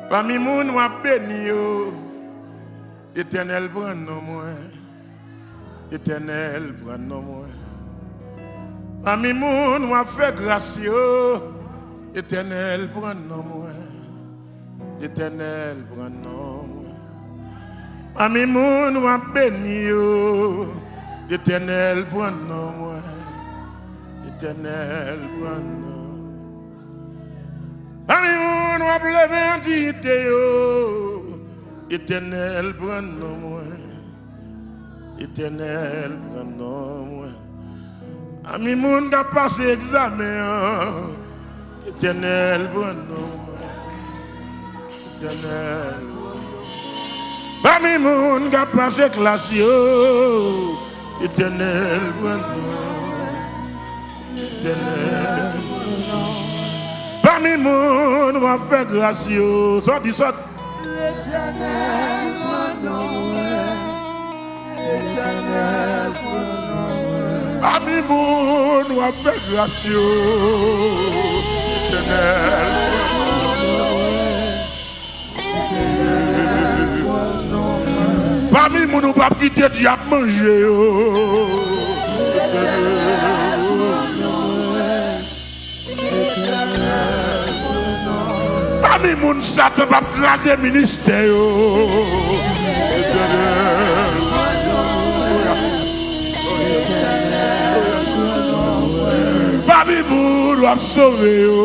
Parmi moun ou béni yo, Éternel prend nos moi. Éternel prend nos moi. Parmi moun ou fait grâce yo, Éternel prend nos moi. Éternel prend nos moi. Parmi moun ou béni yo, Éternel prend nos moi. Éternel prend nos. Parmi moun ou levé en dignité yo, Éternel prend nos moi. Éternel prend nos moi. Parmi moun qui a passé examen, Éternel prend nos moi. Éternel. Parmi moun qui a passé classe yo, Éternel prend nos moi. Éternel. Parmi moun qui a fait grâce yo, sorti. L'Éternel prend nos moi. L'Éternel prend nos moi. Parmi moun qui a fait grâce yo, Éternel. Parmi moun qui a quitté diable manger yo, parmi moun Satan va craser ministère yo. Parmi moun va sauver yo.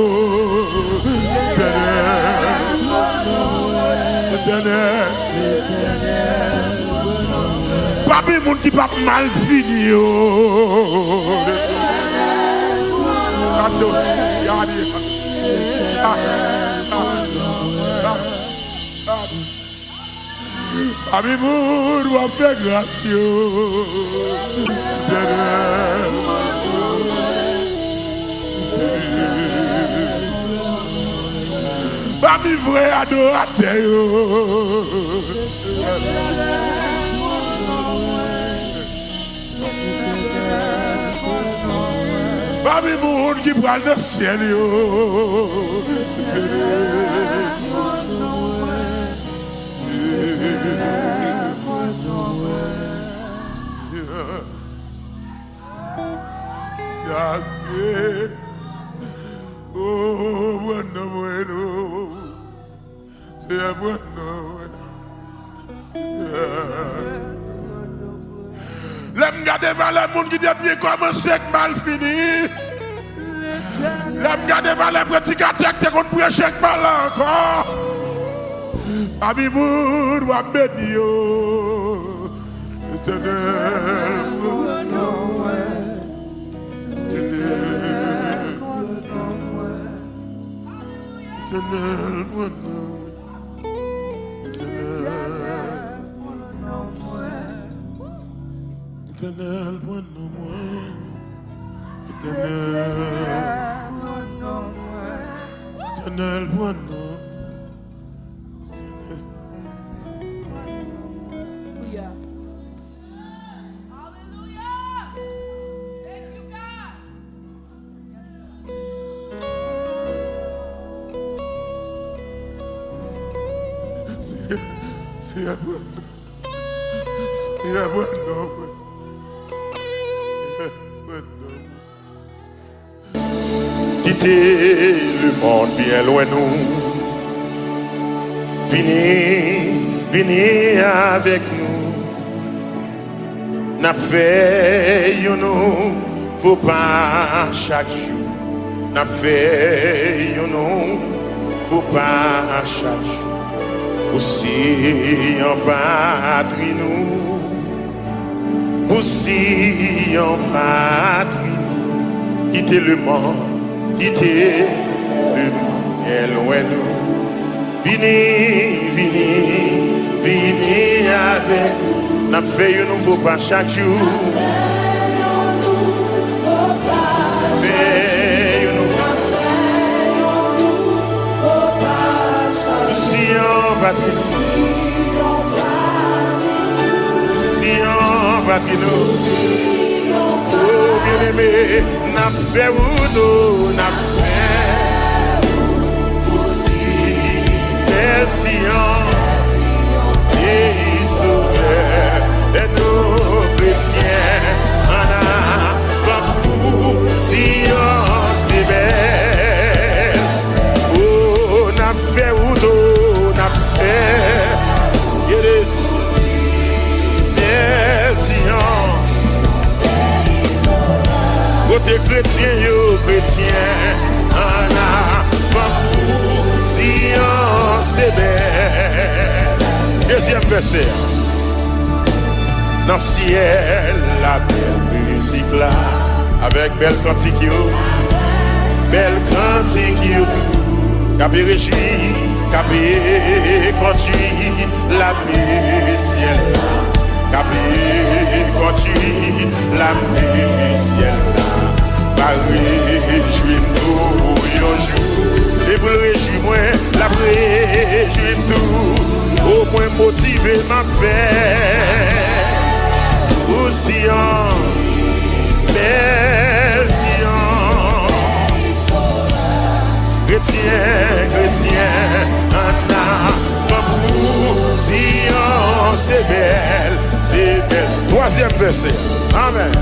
Parmi moun qui va mal fini yo. Parmi moun va faire grâce yo. Parmi vrai adorateur yo. Parmi moun qui prend le ciel yo. Oh, bueno, bueno, c'est bueno. L'aime garder par les gens qui disent bien commencer que mal fini. L'aime garder par les prédicateurs qui ont prêché que mal encore. Ami moun wa béni yo. Éternel. Éternel, Éternel, Éternel, quittez le monde bien loin nous. Venez avec nous. N'a fait nous, faut pas chaque jour. N'a fait nous, faut pas chaque jour. Aussi en patrie nous, aussi en patrie nous. Quittez le monde, quittez le monde, et loin nous. Venez avec nous. N'a fait un nouveau pas chaque jour. Si on va nous, oh bien aimé, n'a fait ou nous, n'a fait aussi, elle des chrétiens, yo, chrétiens, en avant pour Sion, c'est belle. Deuxième verset. Dans le ciel, la belle musique là, avec belle cantique, yo, belle cantique, yo, capé régi, capé conduit, la paix ciel là. Capé conduit la paix ciel là. Réjouis-nous un jour. Et pour le réjouir, moi, la réjouis-nous. Au moins motivé ma fête. Aussi en belle Sion. Chrétien, en Sion, c'est belle. Troisième verset. Amen.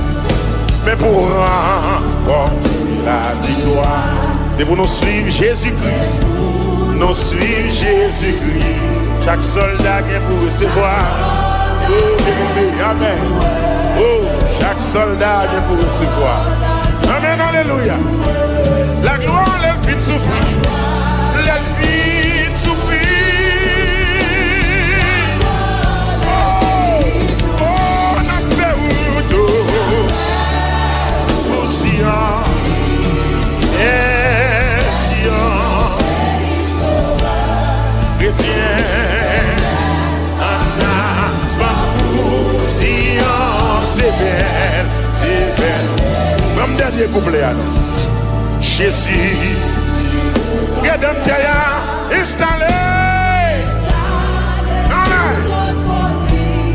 Mais pour remporter la victoire, c'est pour nous suivre Jésus-Christ. Nous suivre Jésus-Christ. Chaque soldat vient pour recevoir. Oh, amen. Oh, chaque soldat vient pour recevoir. Amen, alléluia. La gloire, elle vit souffrir. Elle vit souffrir. Dernier couplet alors. Jésus, Rédempteur installé. Amen.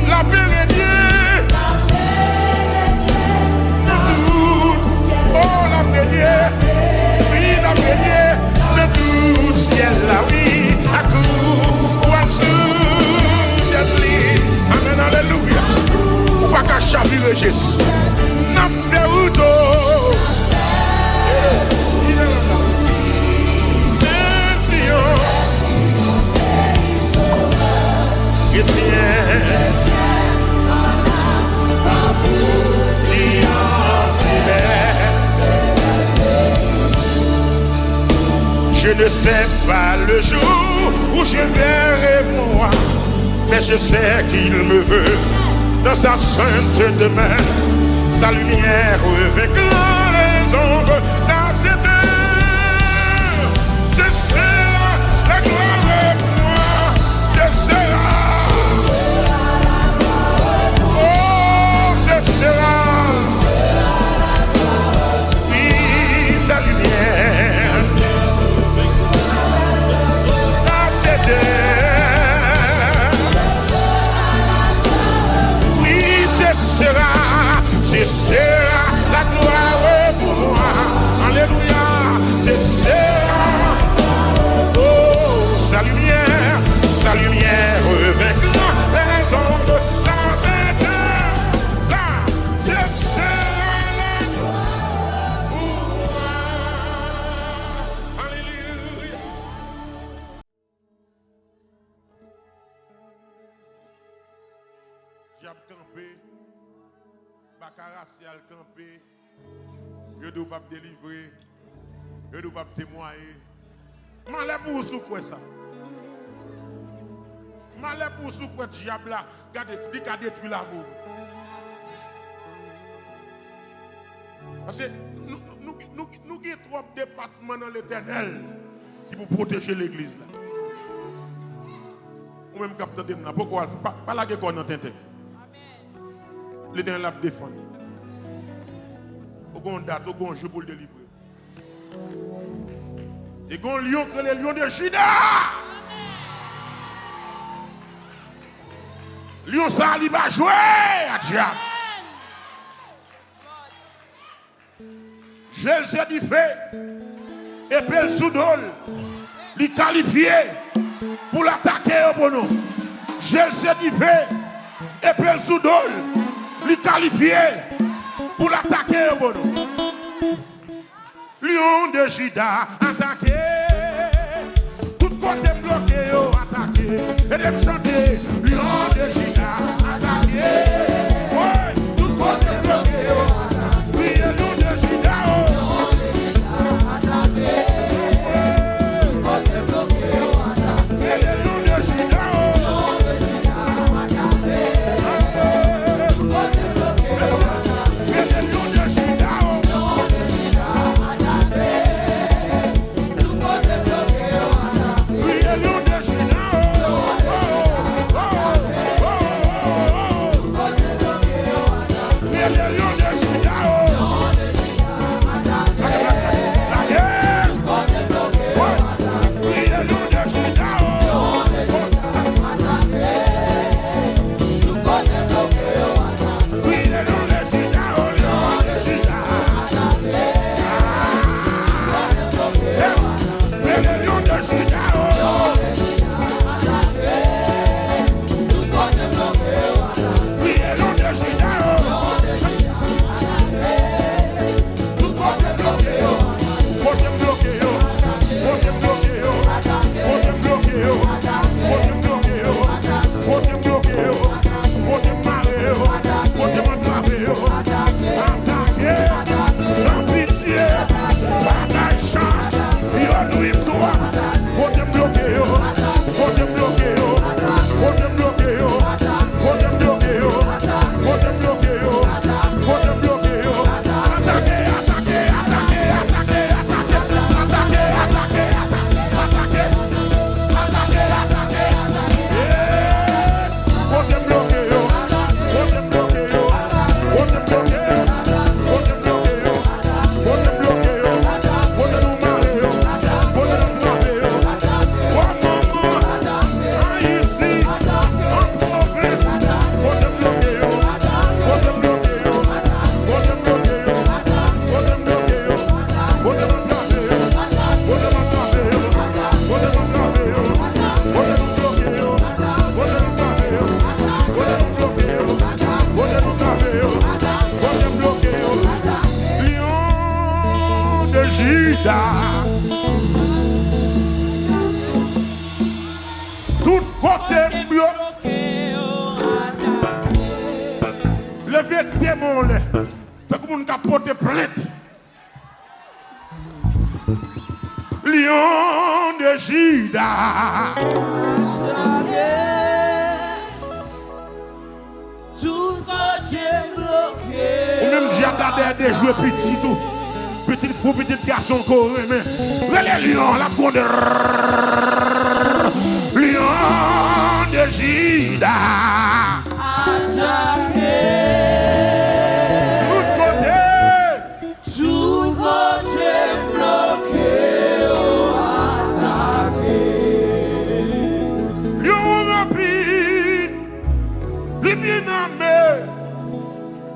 La paix est Dieu. Oh, la paix Dieu. Oui, la paix Dieu. De tout ciel là, oui. À coup, ou en dessous, amen, alléluia. Ou pas qu'à chavirer Jésus. N'a fait ou je ne sais pas le jour où je verrai moi, mais je sais qu'il me veut dans sa sainte demeure. Sa lumière revêtra les ombres dans cette heure. Ce sera la gloire pour moi. Ce sera. Oh, ce sera. Oui, sa lumière dans cette heure. Oui, ce sera. Ce sera la gloire pour moi. Alléluia. Ce sera. Oh, sa lumière revêtra les ombres dans cette heure-là. Ce sera la gloire pour moi. Alléluia. Diable campé. Bacarassial campé, je ne dois pas délivrer, je ne dois pas témoigner. Malheur pour vous quoi ça? Malheur pour vous quoi diable là, il a détruit la vie. Parce que nous avons trop de départements dans l'éternel qui pour protéger l'église là. Ou même capteur de moi, pourquoi pas la guerre qu'on entend? Les gens la défendent. Au grand date, au grand jour pour le délivrer. Et grand lion que les lions de Juda. Lion ça il va jouer à diable. Je sais du fait. Et puis le soudol, il qualifié pour l'attaquer au bon nom. Je sais du fait. Et puis le soudol. Lui qualifié pour l'attaquer au bon. Lion de Juda attaqué. Tout côté bloqué, attaqué. Et de chanter. Lion de Juda attaqué. Oui, tout côté bloqué, attaqué. Oui, lion de Juda Tout côté bloqué. Levez démon là. Tout le monde qui porte plainte. Lion de Juda. Tout côté bloqué. Ou même diable des jouets petits tout. Petit fou, petit garçon coré, mais les lions, la bonne lion de Juda. Attaqué. Tout côté bloqué. Attaqué. Lion rapide, les bien-aimés,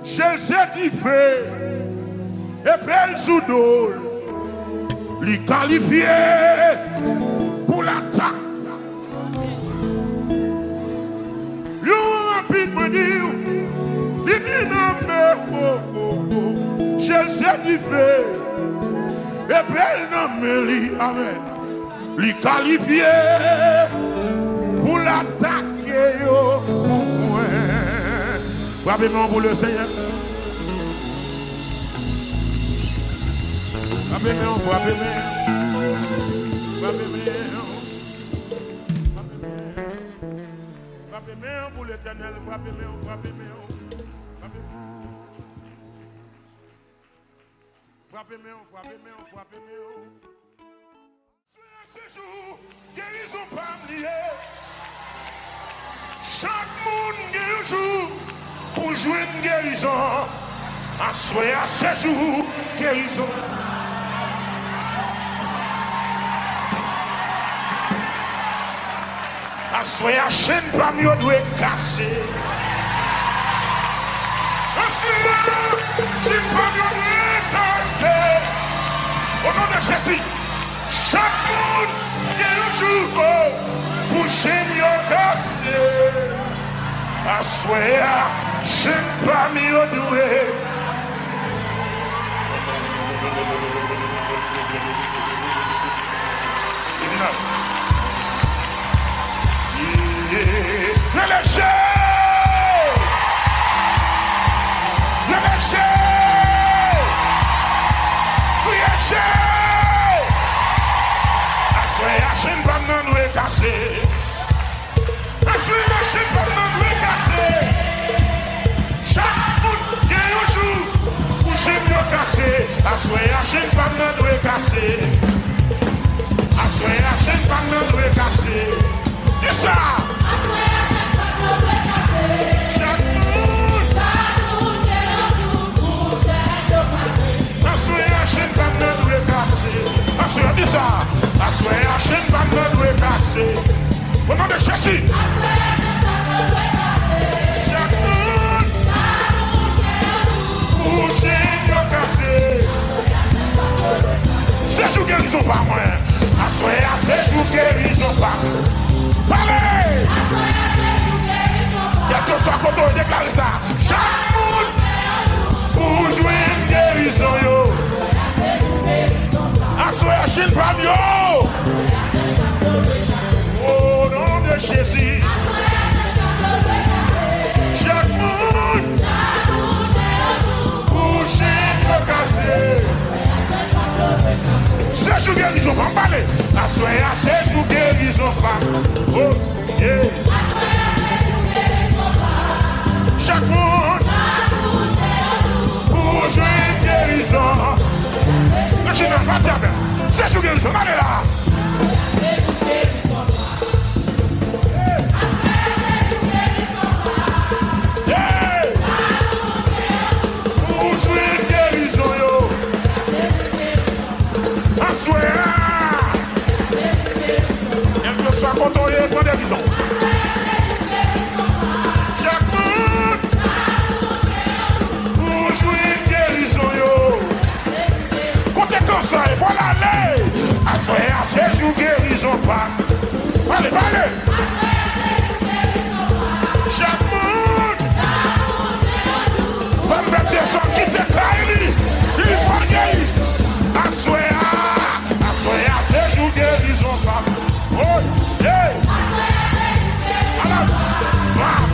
j'ai le certifié. Et belle sous d'eau, lui qualifié pour l'attaque. Lui rapide me dit, lui dit j'ai le certifié. Et belle nommé lui, amen. Lui qualifié pour l'attaquer. Frappez-moi pour le Seigneur. Frappez-moi, frappez-moi pour l'Éternel, frappez-moi. Ce jour, guérison pas liée. Chaque monde guérit un jour pour jouer une guérison. À souhait à ce jour, guérison. À souhait à chaîne pas mieux doit être cassée. À souhait chaîne pas mieux doit être cassée. Au nom de Jésus, chaque monde guérit un jour pour chaîne cassée. À souhait à chaîne pas mieux doit être. Assoyez à chaîne pas de casser. Assoyez à chaîne pas de casser. Au nom de Jésus. Chaque monde. Bouché, cassé. C'est jour guérison par moi. Assoyez à ces jours guérison par moi. Parlez. Quel que soit quand on déclare ça. Chaque monde. Pour jouer une guérison, yo. Assoyez à Chine par yo. Au nom de Jésus. Chaque monde. Bouché, cassé. C'est jour guérison, pas parler. Assoyez à ces jours guérison, pas. Oh, yeah. Chaque monde. Pour jouer une guérison. Le chien n'a pas de table. C'est jour guérison, allez là. Quand on est pour des raisons. Chaque monde pour jouer une guérison. Quand t'es comme ça, il faut l'aller. Assoyez à ces jours guérison. Allez, allez. Chaque monde va me mettre des sons qui te caillent. Il faut guérir. Assoyez à ces jours guérison. Oh, yeah.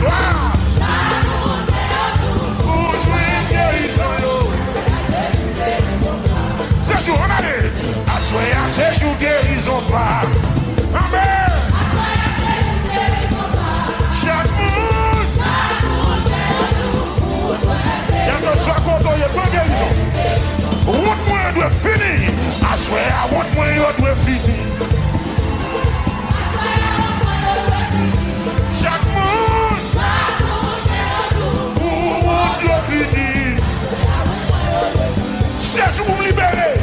Gloire. Pour jouer une guérison. C'est jour, on allait. Assoyez à ces jours guérison. Amen. Chaque monde. Quel que soit quand on est pas guérison. Route moins doit finir. Assoyez à route moins doit finir. Chaque monde pour Dieu fini. C'est jour pour me libérer.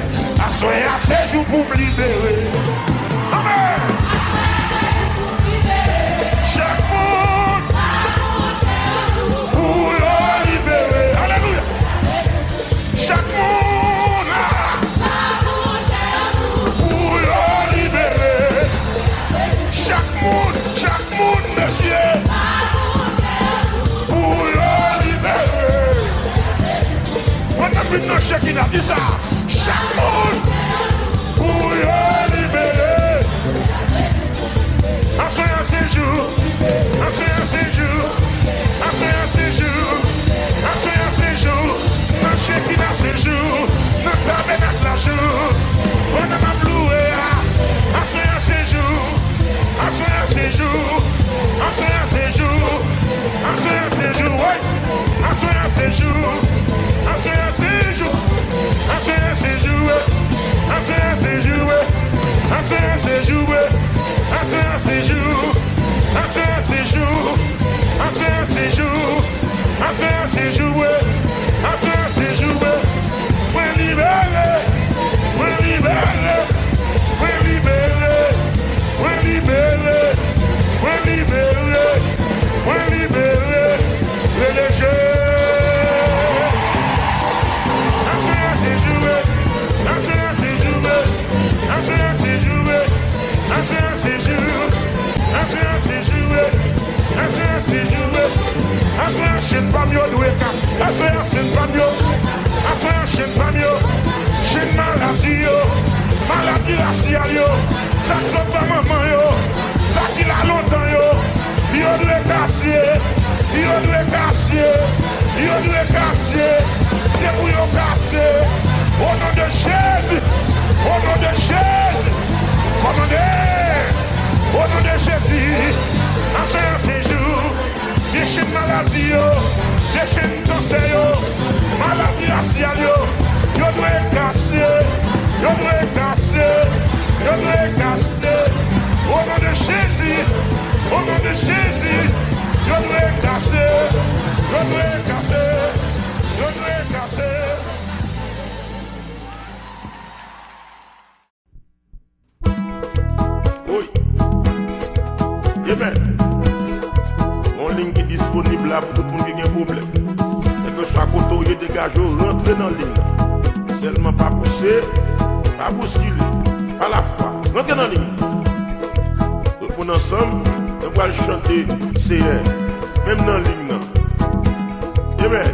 Assoyez à ces jours pour me libérer. Amen. Chaque monde pour libérer. Alléluia. Chaque monde pour libérer. Chaque monde, monsieur, pour libérer. On a plus de chèque qui a dit ça. Chaque monde pour libérer. Assoyez un séjour, assoyez un séjour, assoyez un séjour, assoyez un séjour. Un chèque qui a séjour, notre tabernacle la jour. On a même loué. Assoyez un séjour. Assoyez un séjour, assoyez un séjour, assoyez un séjour, ouais. Assoyez un séjour, assoyez un séjour, assoyez un séjour, assoyez un séjour, assoyez un séjour, assoyez un séjour, assoyez un séjour, assoyez un séjour, assoyez un séjour, assoyez un séjour, ouais libéré, ouais libéré, ouais libéré. Ouais libéré, ouais libéré, ouais libéré, c'est le jeu. Assoyez un séjour, assoyez un séjour, assoyez un séjour, assoyez un séjour, assoyez un séjour, assoyez un séjour, assoyez un chien pas mieux, assoyez un chien pas mieux, assoyez un chien pas mieux, chien maladie, maladie raciale. Ça qui sont pas maman yo, ça qui l'a longtemps yo, yo doit casser, yo doit casser, yo doit casser, c'est pour yo casser, au nom de Jésus, au nom de Jésus, commandez, au nom de Jésus, en ce séjour, des chaînes maladies yo, des chaînes cancer yo, maladie raciale yo doit casser, yo doit casser. Je dois casser, au nom de Jésus, au nom de Jésus, je dois casser, je dois casser, je dois casser. Oui. Amen. Mon ligne qui est disponible là pour tout le monde qui a un problème. Et que soit côté dégagé, rentrer dans la ligne. Seulement pas pousser, pas bousculer, pas la foi. Rentrer dans la ligne. Tout le monde ensemble, on va le chanter, c'est même dans la ligne. Amen.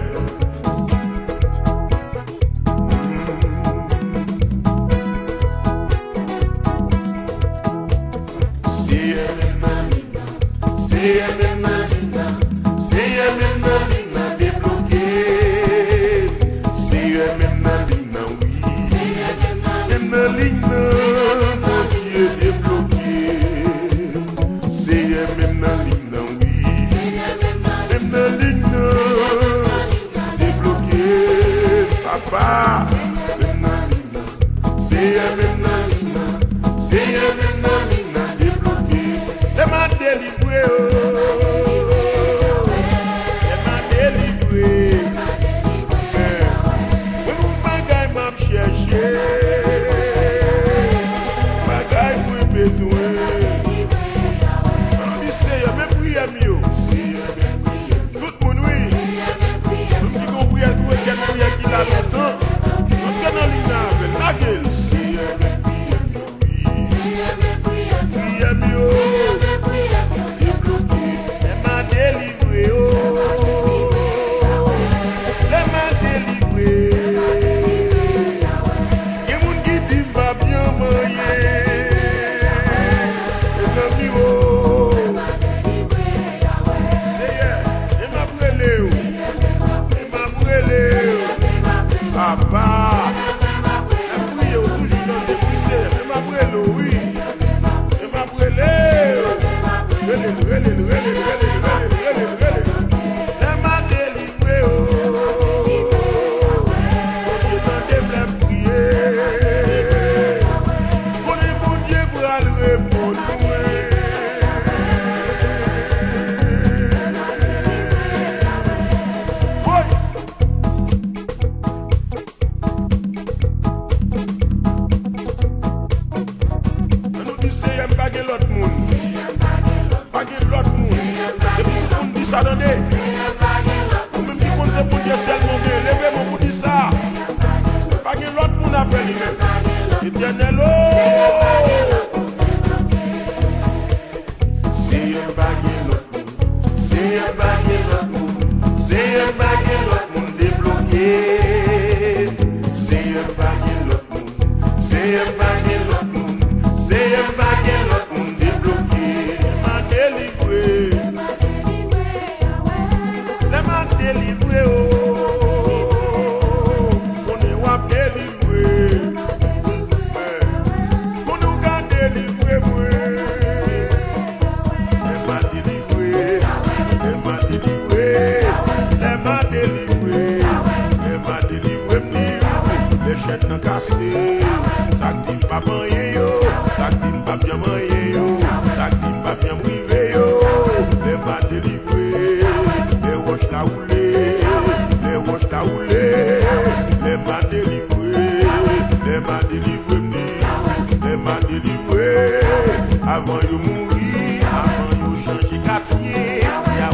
Avant de mourir, avant de changer quartier, il y a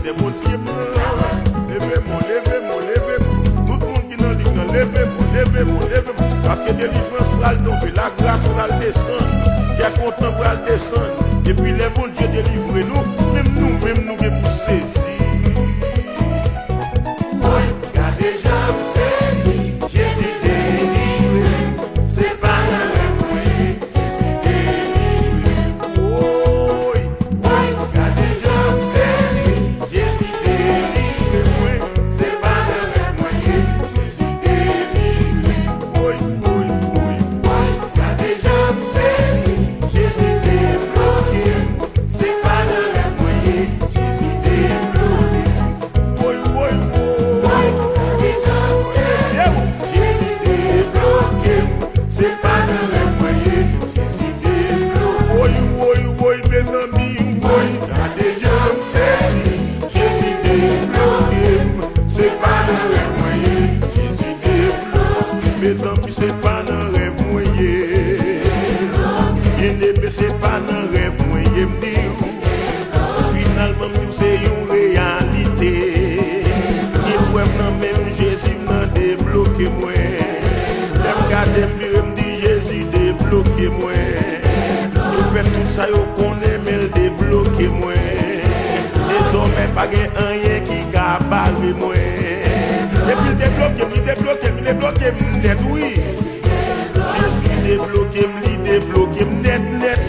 des motiers blancs. Levez-moi. Tout le monde qui n'a dit, levez-moi. Parce que délivrance va le tomber, la grâce va le descendre, qui est content va le descendre. Et puis les bons Dieu délivrent nous, même nous, qui nous saisir. C'est pas dans rêve moyen. C'est pas dans rêve moyen. débloqué net, oui. Jésus débloqué, débloqué net, net.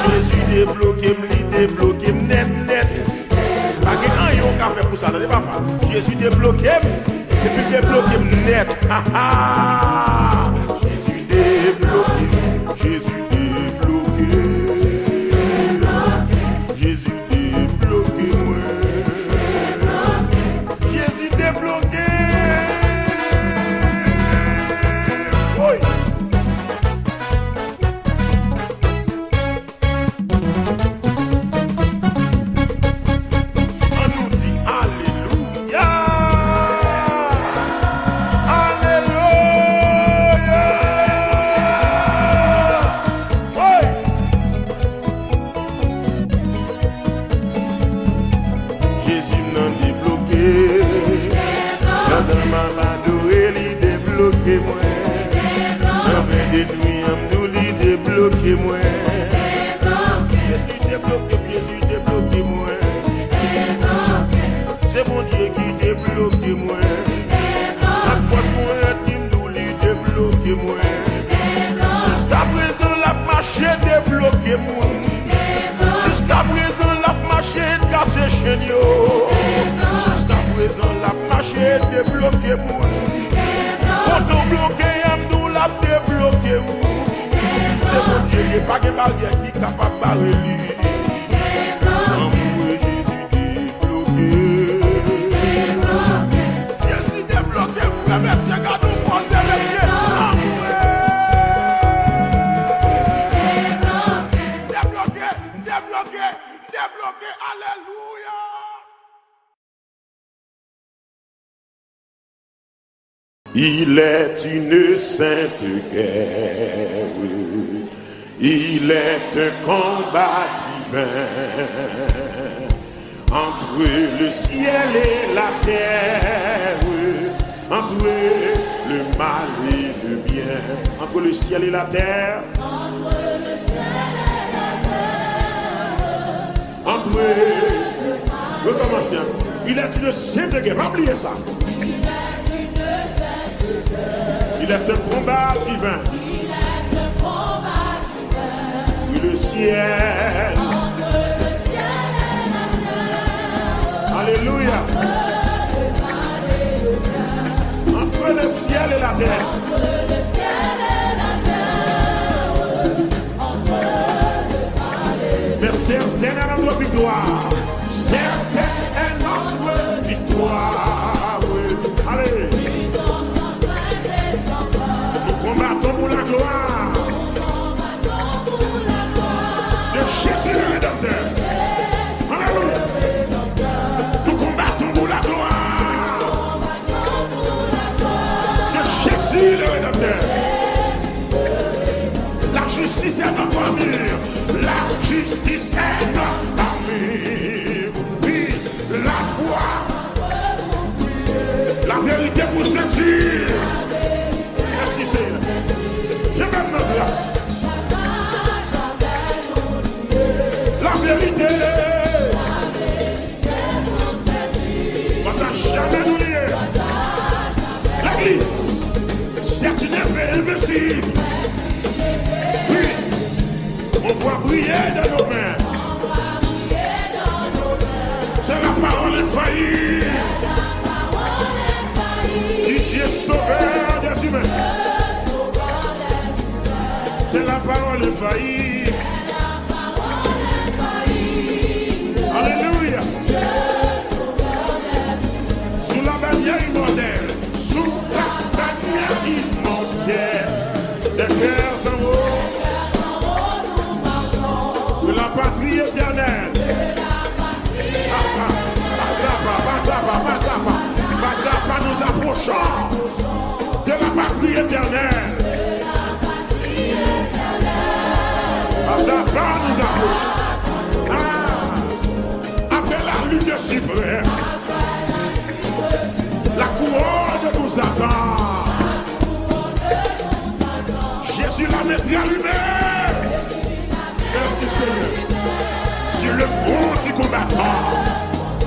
Jésus débloqué net, net. Pas que rien on a fait pour ça, non, papa. Jésus débloqué, et puis débloqué net. Jésus débloqué, Jésus débloqué. Jésus débloqué, Jésus débloqué. Oui. C'est mon Dieu qui débloque moi. La force pour être qui débloque moi. Jusqu'à présent la marché débloque moi. Jusqu'à présent la marché cassé chez nous. Jusqu'à présent la marché débloque moi. Quand on bloque nous la débloque moi. C'est mon Dieu qui n'est pas de barrière qui est capable de barrer lui. Merci, regardons pour des messieurs. Débloqué, débloqué, débloqué, alléluia. Il est une sainte guerre. Il est un combat divin entre le ciel et la terre. Entre le mal et le bien, entre le ciel et la terre, entre le ciel et la terre, entre recommencez. Il est une sainte guerre, pas oublier ça. Il est une sainte guerre. Il est un combat divin. Il est un combat divin. Oui, le ciel. Entre le ciel et la terre. Alléluia. Entre le ciel et la terre. Entre le ciel et la terre. Entre le mal et le bien. Mais certaine est notre victoire. Certaine est notre victoire. Oui. Allez. Nous combattons pour la gloire. De Jésus le Rédempteur. Alléluia. Nous combattons pour la gloire. Jésus le Rédempteur. La justice est notre armure. La justice est notre armure. Oui, la foi. La vérité pour se dire. Merci Seigneur. Je m'aime notre grâce. La vérité. On n'a jamais oublié. L'église. C'est une épée invincible. Oui, on voit briller dans nos mains. C'est la parole infaillible. Qui Dieu sauveur des humains. C'est la parole infaillible. Alléluia. Sous la bannière immortelle. Sous la bannière immortelle. Des cœurs en haut. De la patrie éternelle. Pas nous approchons de la patrie éternelle. Pas nous approchons. Après la lutte suprême, la couronne nous attend. Jésus la mettra lui-même. Merci Seigneur. Sur le front du combattant.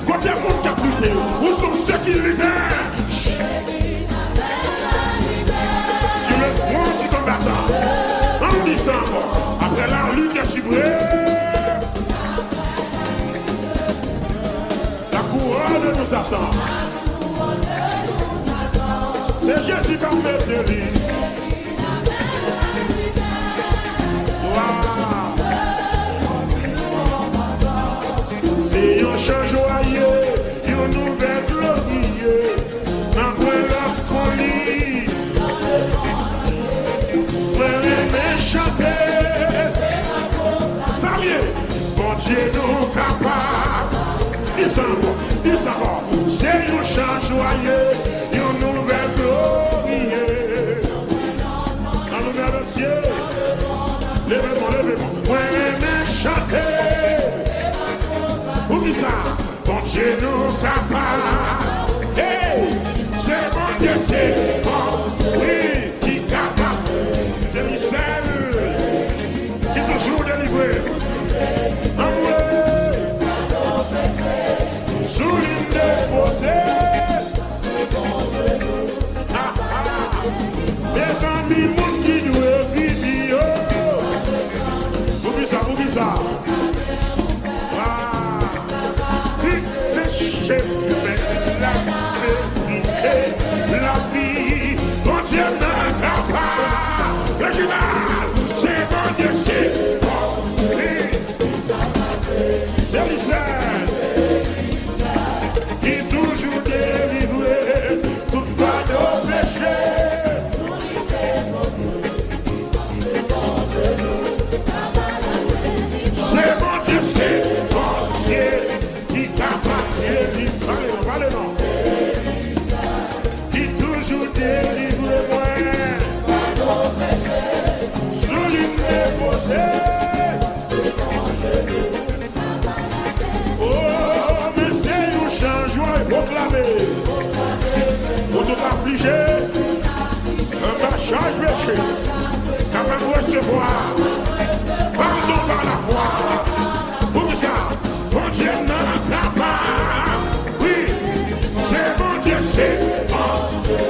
Côté monde qui a lutté, où sont ceux qui luttent? ça encore. Après la lutte suprême, la couronne nous attend. C'est Jésus qui a fait de lui. C'est un chant joyeux, une nouvelle glorieux, dans quoi l'autre qu'on lit. Moi, chanter, ça vient, bon Dieu nous capable. Dis ça, c'est un chant joyeux, une nouvelle glorieux, dans le nom de Dieu. Levez-moi, moi, chanter. Oublie ça, bon Dieu nous capable. Hey, c'est bon Dieu, c'est bon, oui, qui capable. C'est lui seul qui toujours délivré. Envoyé, sous l'île déposée. Des amis, monde qui doit vivre. Oublie ça. C'est la vie, bon Dieu n'a pas. Original, c'est bon Dieu, c'est bon. C'est lui seul qui toujours délivré tout fois nos péchés. C'est bon Dieu, c'est bon Dieu. Parlez-nous. Qui toujours délivre moi sous l'île déposée. Oh, mais c'est nous changeons et proclamer. Pour tout affligé, un bâchage péché, quand même recevoir, pardon par la foi. Pour ça, bon Dieu n'a pas. C'est bon Dieu, c'est bon Dieu.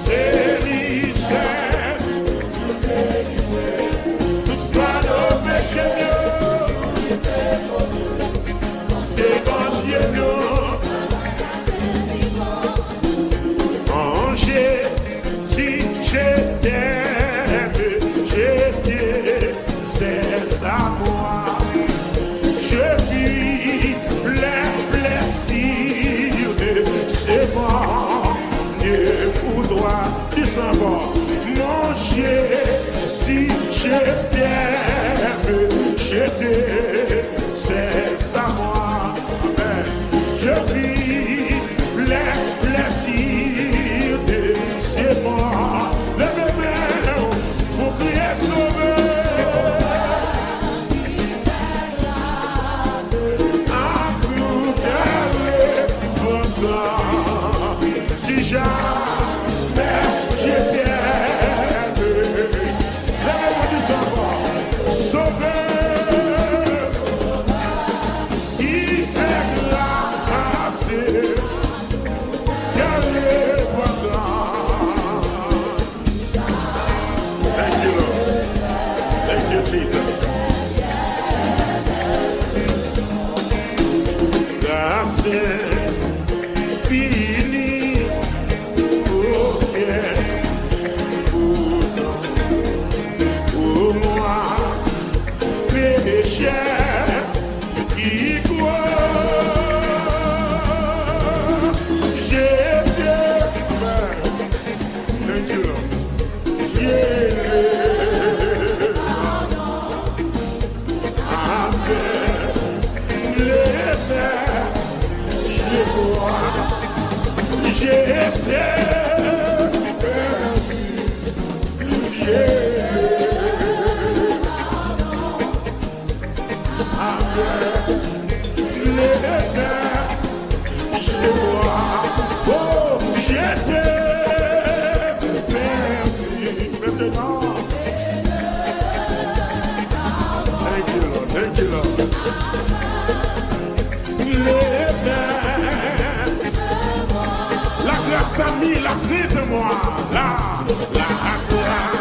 C'est lui seul. Toutefois nos péchés mieux. C'est bon Dieu nous. Oh Jésus, je t'aime. Je t'aime, c'est à moi. Je vis c'est bon, Dieu pour toi, dis encore, mon Dieu, si je t'aime, c'est à moi, amen. Je vis les plaisirs de c'est moi, levez-moi pour crier sauver. Si jamais je t'aime, lève-moi du sang, sauveur, qui fait grâce, quel est votre âme. Thank you, Lord. Thank you, Jesus. Grâce fini, ok, pour moi, péché qui croit, j'ai thank you, Lord. J'ai Thank you, Lord. La grâce a mis la clé de moi. La grâce.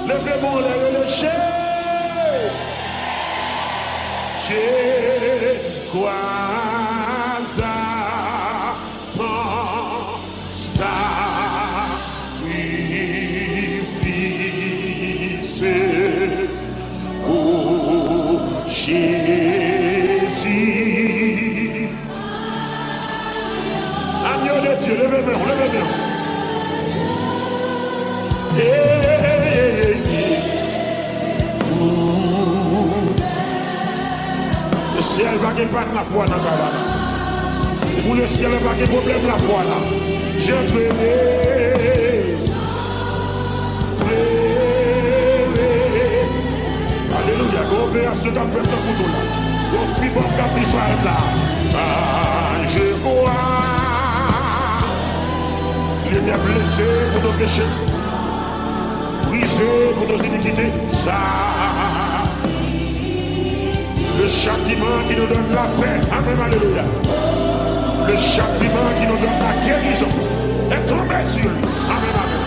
Levez-moi les chaises. J'ai quoi ça ton sacrifice pour Jésus. Agneau de Dieu, levez-moi, levez-moi. Le ciel va pas de la foi dans la cabane. C'est pour le ciel va pas problème la foi là. Je prie. Alléluia. Go vers ce qu'a fait ce couteau là. Go fibre qu'a disparaître là. Ah, je crois. Il était blessé pour nos péchés. Brisé pour nos iniquités. Ça. Le châtiment qui nous donne la paix. Amen, alléluia. Le châtiment qui nous donne la guérison est tombé sur lui. Amen, amen.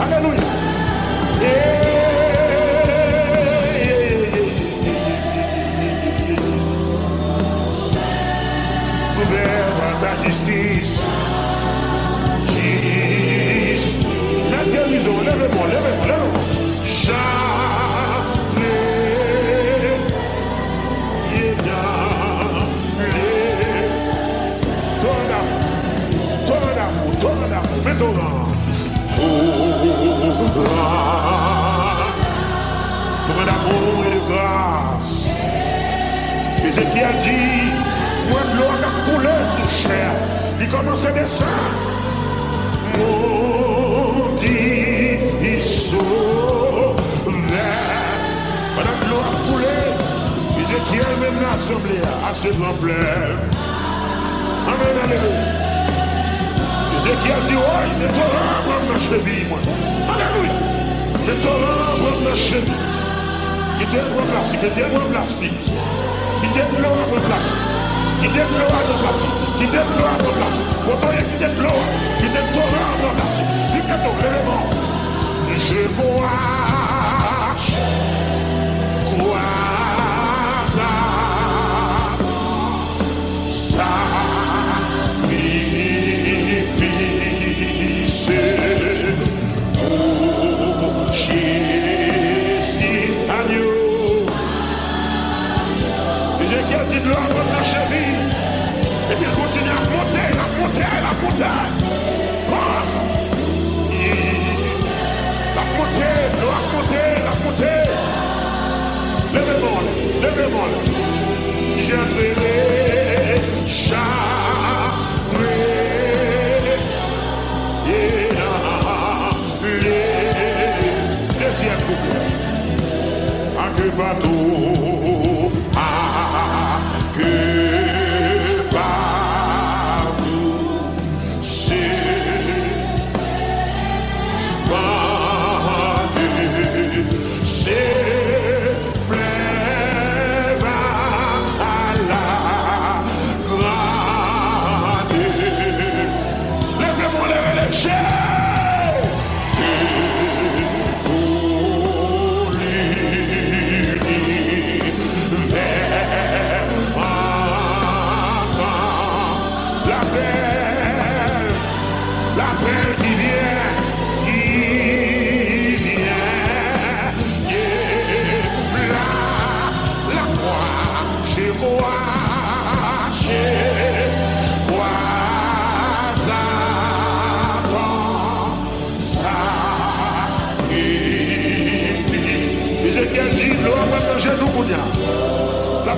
Alléluia. Gouverne ta justice. La guérison, levez-moi, levez-moi, levez-moi. Pour d'amour et de grâce. Ézéchiel dit, moi de l'eau a coulé sous chair. Il commence à descendre. Maudit, il sauve. Pendant que l'eau a coulé, Ézéchiel même l'assemblée à ce grand fleuve. Amen, alléluia. Ézéchiel dit, oh, le torrent prend ma cheville, moi. Alléluia. Le torrent prend ma cheville. Qui te remplace, qui te remplace, qui te remplace, qui te remplace, qui te remplace. Pourtant, il y a qui te remplace. Qui te remplace. Je vois ça. Sacrifice pour Jésus, agneau. Ézéchiel dit de l'homme de la cheville. Et puis il continue à monter, à monter, à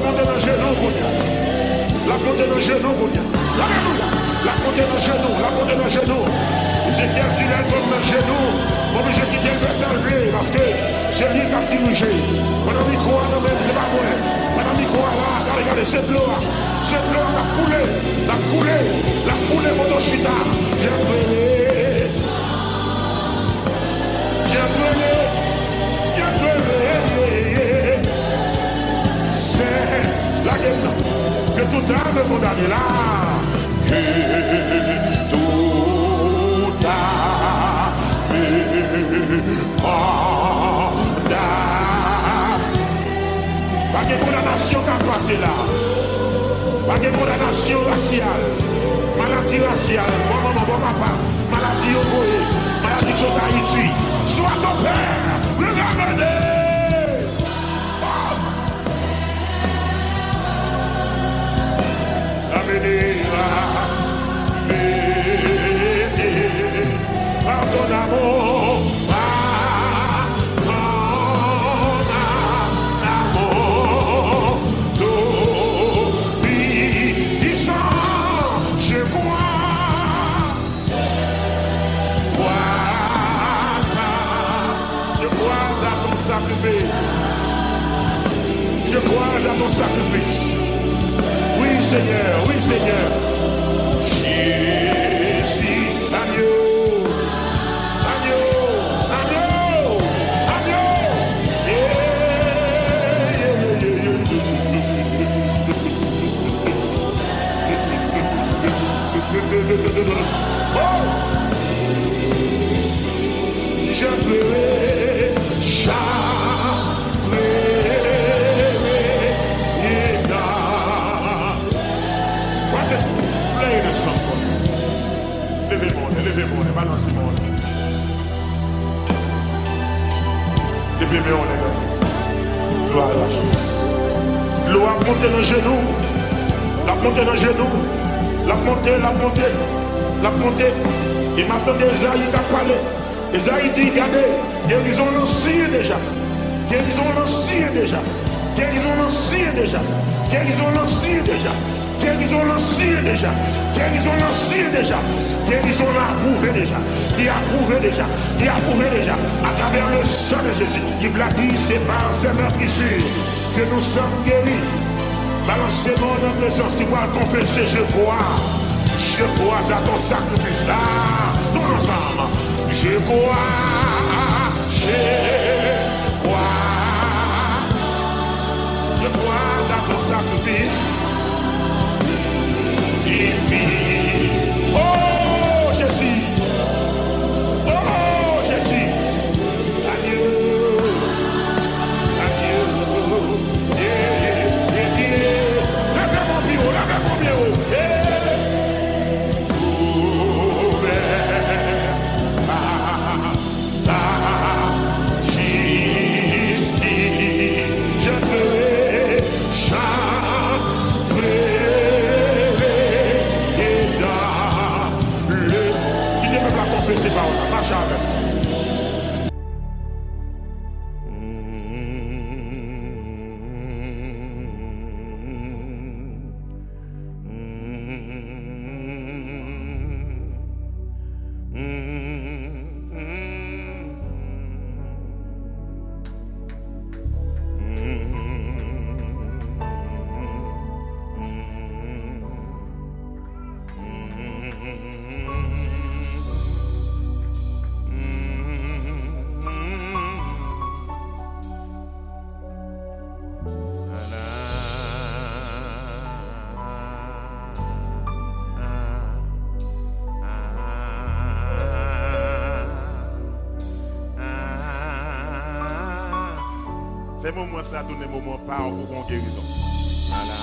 montée dans le genou, la montée dans le genou, alléluia, la montée dans le genou, la montée dans le genou. Ézéchiel dit lève dans le genou, obligé de quitter le verset parce que c'est lui qui a dirigé. Pendant le micro, c'est pas moi. Pendant le micro, là, regardez, c'est de l'eau a coulé, la coulé, mon chita. J'ai brûlé. C'est la gueule que tout âme condamnée là, que tout âme condamnée. Pas de condamnation qui a passé là, pas de condamnation raciale, maladie raciale, bon papa, maladie au foyer, maladie sur Haïti, soit ton père, le ramener. Par ton amour, je crois à ton sacrifice. Je crois à ton sacrifice. Oui, Seigneur, oui, Seigneur. Jésus, agneau, agneau, agneau, agneau. Oh! Je pleurais, levez-moi, balancez-moi. Levez-moi, gloire à la chance. L'eau a monté dans le genou, la montée dans le genou, la montée. Et maintenant, Esaïe t'a parlé. Esaïe dit, regardez, guérison l'ancien déjà. Guérison l'ancien déjà. Guérison l'ancien déjà. Guérison l'ancien déjà. Guérison l'ancien déjà. Guérison l'ancien déjà. Guérison l'a approuvé déjà. Il a approuvé déjà. Il a approuvé déjà. À travers le sang de Jésus. Il l'a dit, c'est par ces meurtrissures que nous sommes guéris. Balancez-moi dans la présence. Si vous confessez, je crois. Je crois à ton sacrifice là. Tout ensemble. Je crois. Je crois à ton sacrifice. Oh Jésus, oh Jésus, adieu, adieu, lève mon pied, je ferai ces paroles, marche avec. Fais moment ça, donner moment pas ou bon guérison. Voilà.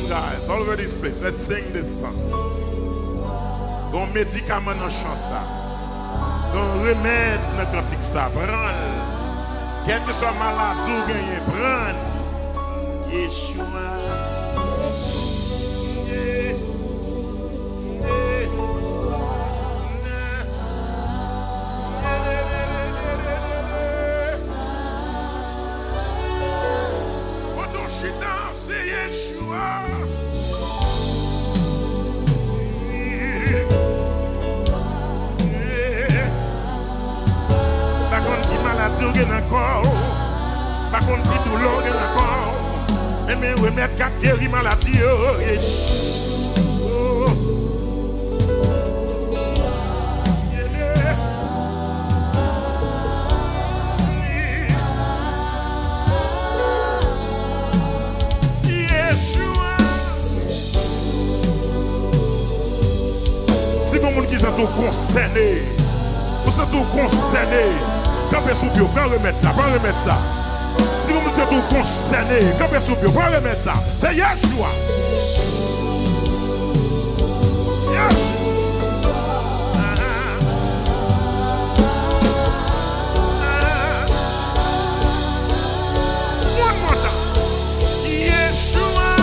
guys, all over this place. Let's sing this song. Gon médicament dans chant ça. Gon remède dans cantique ça. Prends. Quel que soit maladie ou gagné, prends. Yeshua. C'est Yeshua. Par contre, qui maladie ou gen encore. Par contre, qui douleur gen encore. Mais remettre qu'à guérir maladie. Si vous qui sont concernés, vous êtes concernés, campez sous pied, prends remettre ça, prends remettre ça. Si vous êtes concernés, campez sous pied, prends remettre ça. C'est Yeshua. One more time. Yeshua.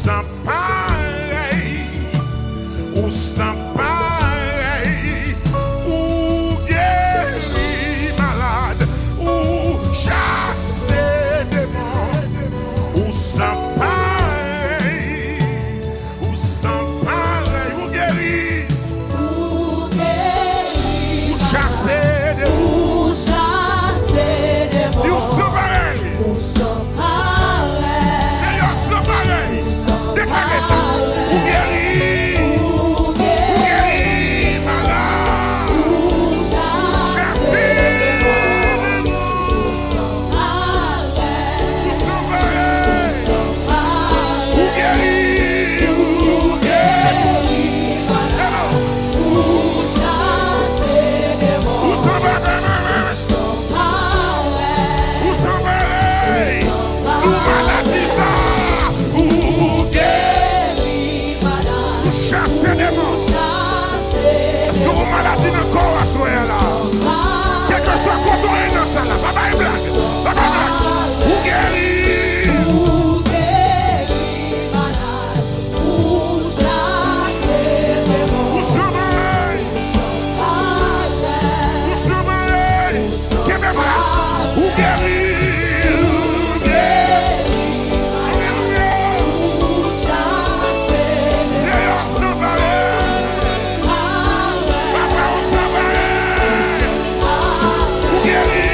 sans pareil, ou sans pareil, ou guéri malade, ou chasser démons, ou sans pareil, ou sans pareil, ou guéri, ou chasser démons, ou sans pareil. Seigneur, sans pareil. Déclarez ça. Ou guéri, malade, chassé, ou sans pareil. Ou guéri, ou sans pareil. Ou sans pareil. Sous maladie ça. Ou guéri, ou chasser des monstres. Est-ce que vous maladie dans le corps à soi là? Quel que soit quand on est dans ça là, papa est blague. Papa est blague. Ou guéri, ou sans pareil. Ou sans pareil. Qu'est-ce que c'est? Ou guéri. Seigneur, sans pareil. Papa, on sans pareil. Ou guéri.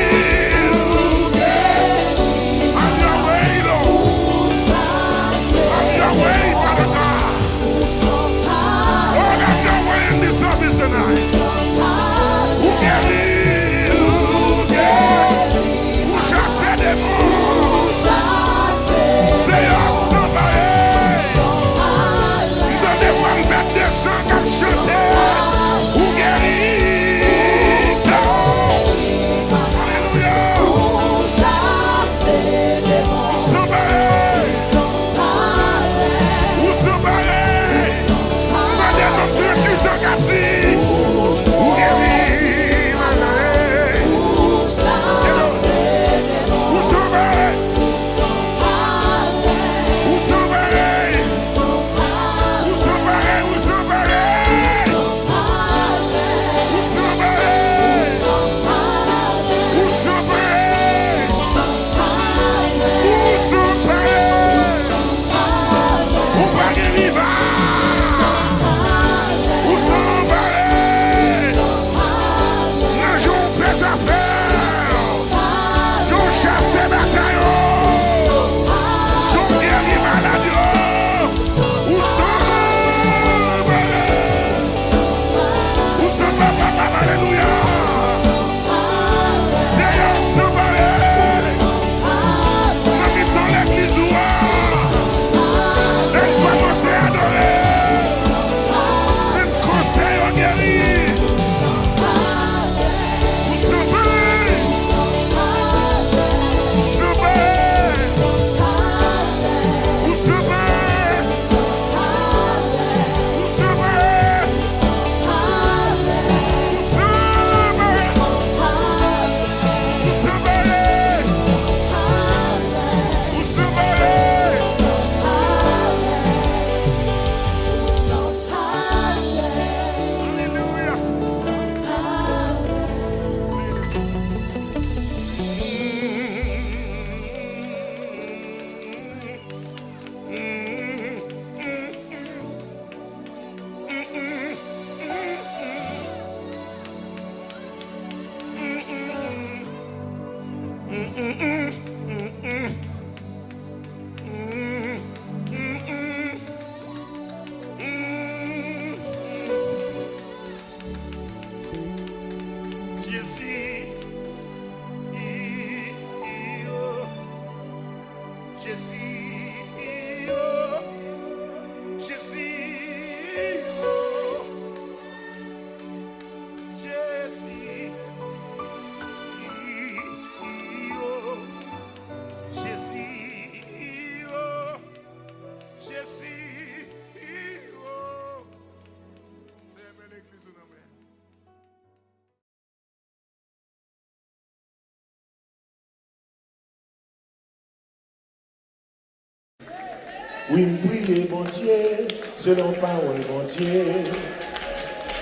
Oui, priez, mon Dieu, selon parole, mon Dieu.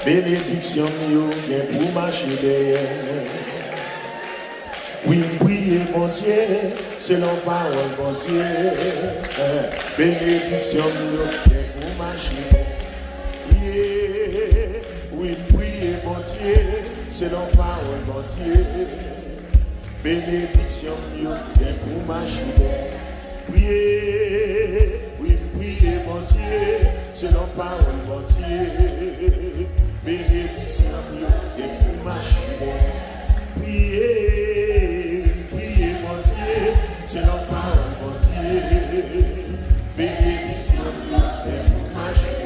Bénédiction, yo, bien pour marcher derrière. Oui, priez, mon Dieu, selon parole, mon Dieu. Bénédiction, yo, bien pour marcher derrière. Oui, priez, mon Dieu, selon parole, mon Dieu. Bénédiction, yo, bien pour marcher derrière. Priez, oui, priez, mon Dieu, selon parole, mon Dieu. Bénédiction, yo, bien pour marcher. Priez, priez, mon Dieu, selon parole, mon Dieu. Bénédiction, yo, bien pour marcher.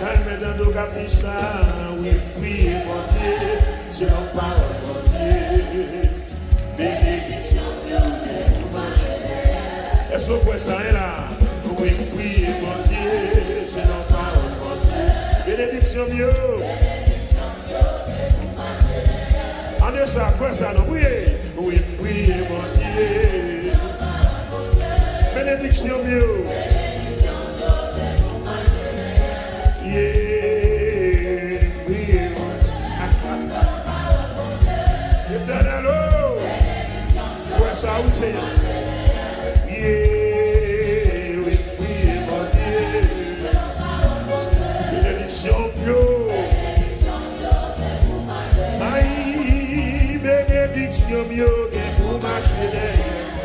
Calme dans nos capricins, oui, priez, mon Dieu, selon parole, mon Dieu. Bénédiction, yo, bien pour marcher. Est-ce que vous pouvez ça là? Oui, priez, mon Dieu, selon parole, mon Dieu. Bénédiction, yo. En est ça, quoi ça, non? Priez. Oui, priez, mon Dieu. Bénédiction, yo. Yeah, priez, mon Dieu. Éternel, oh. Ouais, ça, oui, c'est. Oui, priez, mon Dieu. Bénédiction, yo. Aïe, bénédiction, yo, et pour marcher derrière.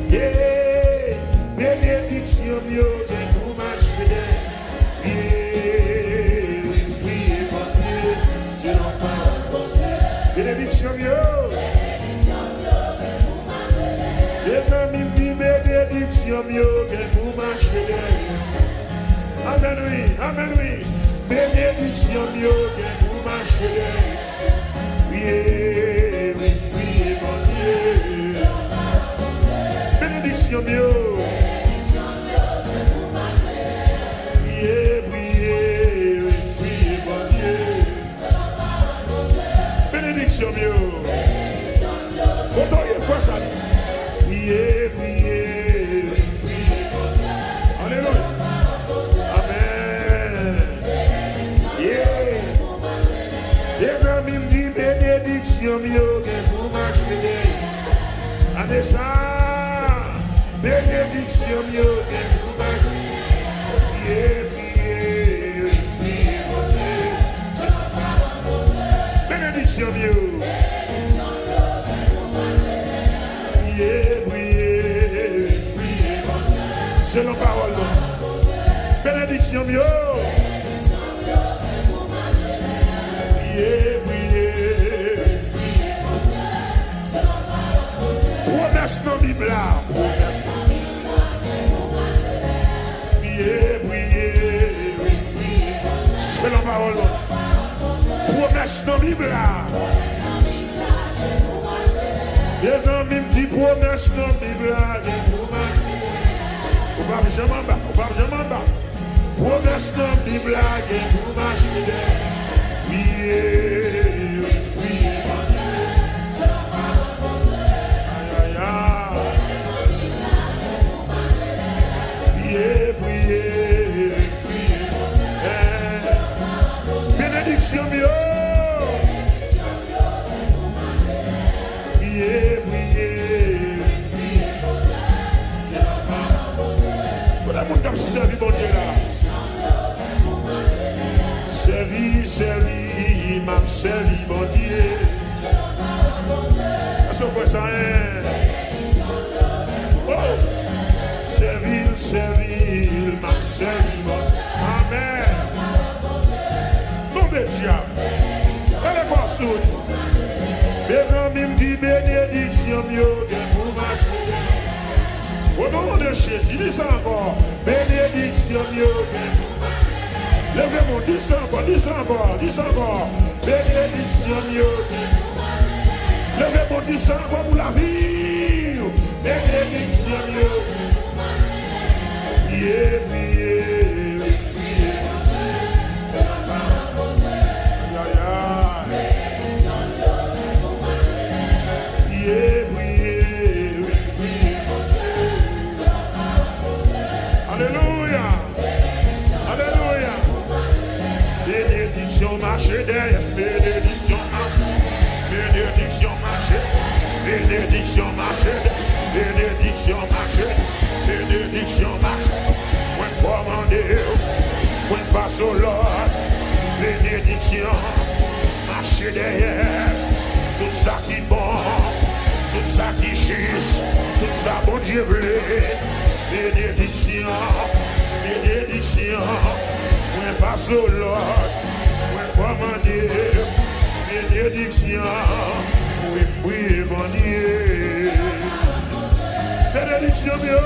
Yeah, bénédiction, yo, et pour marcher derrière. Yeah, oui, priez, mon Dieu, selon parole, mon Dieu. Bénédiction, yo. Bénédiction, yo, et pour marcher derrière. Amen, oui, amen, oui. Bénédiction, yo, et pour marcher derrière. Oui, oui, oui, mon Dieu. Bénédiction, yo. Oui, oui, oui, mon Dieu. Bénédiction, yo. Autant y quoi ça? Oui, oui. Alléluia. Amen. Yeah. Les amis me disent bénédiction, yo, pour marcher. Allez ça. Bénédiction, yo, pour marcher. Yeah, bénédiction, yo. C'est la parole. Bénédiction, yo. Promesse dans la Bible. C'est la parole. Promesse dans la Bible. Les amis me disent promesse dans la Bible. On va jamais en bas, on va jamais en bas. Promesse dans la Bible, pour marcher. Oui, oui, mon Dieu. Aïe, aïe, aïe. Oui, oui. Bénédiction, mieux. Oui, oui. Comme servi, mon Dieu là. Servi, m'a servi, mon Dieu. Est-ce que vous ça hein? Oh! Servi, m'a servi, mon Dieu. Amen. Non, mais diable. Allez voir sous. Mes amis me disent bénédiction, mieux pour marcher. Au nom de Jésus, dis ça encore. Bénédiction, mieux. Levez-moi, dis ça encore, dis ça encore, dis ça encore. Bénédiction, mieux. Levez-moi, dis ça encore pour la vie. Bénédiction, mieux. au Lord, bénédiction, marcher derrière, tout ça qui est bon, tout ça qui est juste, tout ça bon Dieu blé, bénédiction, bénédiction, moi passe au Lord, moi commander, bénédiction, oui, oui, mon Dieu, bénédiction, mieux.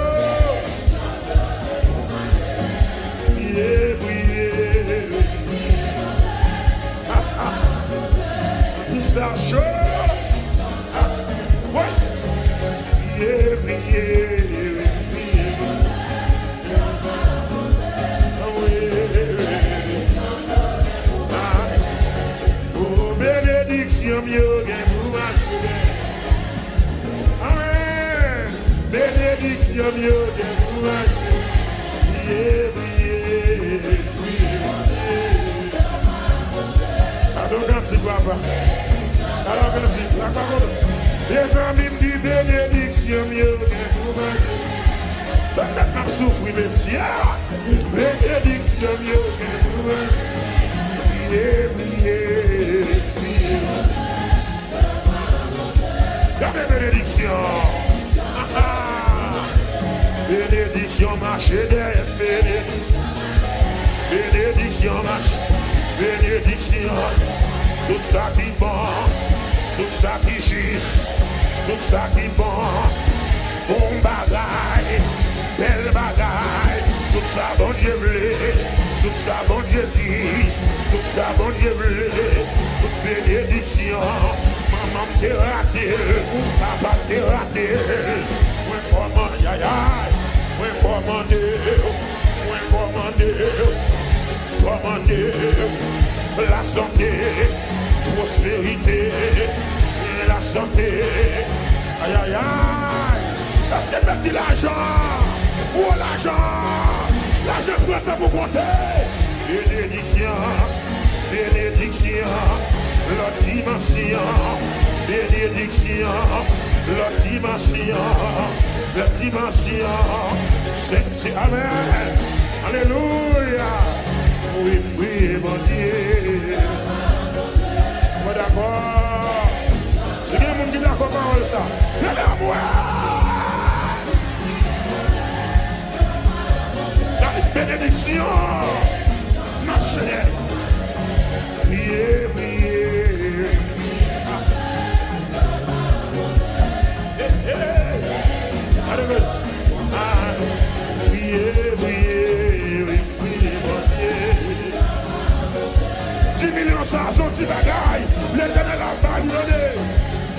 Tout ça chaud. Ouais. Oh, bénédiction, mieux bien pour marcher. Amen. Bénédiction, mieux bien pour marcher. Alors quand tu vois pas, alors quand tu vois pas, les amis me disent bénédiction mieux que vous m'avez. Peut-être m'a souffrir mais si bénédiction mieux que vous m'avez. Gardez bénédiction. Bénédiction marche derrière bénédiction marche. Bénédiction, tout ça qui est bon, tout ça qui est juste, tout ça qui est bon, bon bagaille, belle bagaille, tout ça bon Dieu blé, tout ça bon Dieu dit, tout ça bon Dieu blé, toute bénédiction, maman t'es raté, papa t'es raté, moi commande, aïe aïe, moi commander, commander la santé, prospérité, la santé. Aïe aïe aïe. Est-ce que petit l'argent? Où l'argent? L'argent prêt pour compter. Bénédiction, bénédiction, la dimension, bénédiction, la dimension, la dimension. C'est Amen. Alléluia. Oui, oui, mon Dieu. Moi d'accord. C'est bien mon Dieu d'accord parole ça. Allez à moi. La bénédiction. Marchez. Priez, priez. Allez, priez, priez. 10 millions ça, son petit bagaille, l'éternel a pas donné.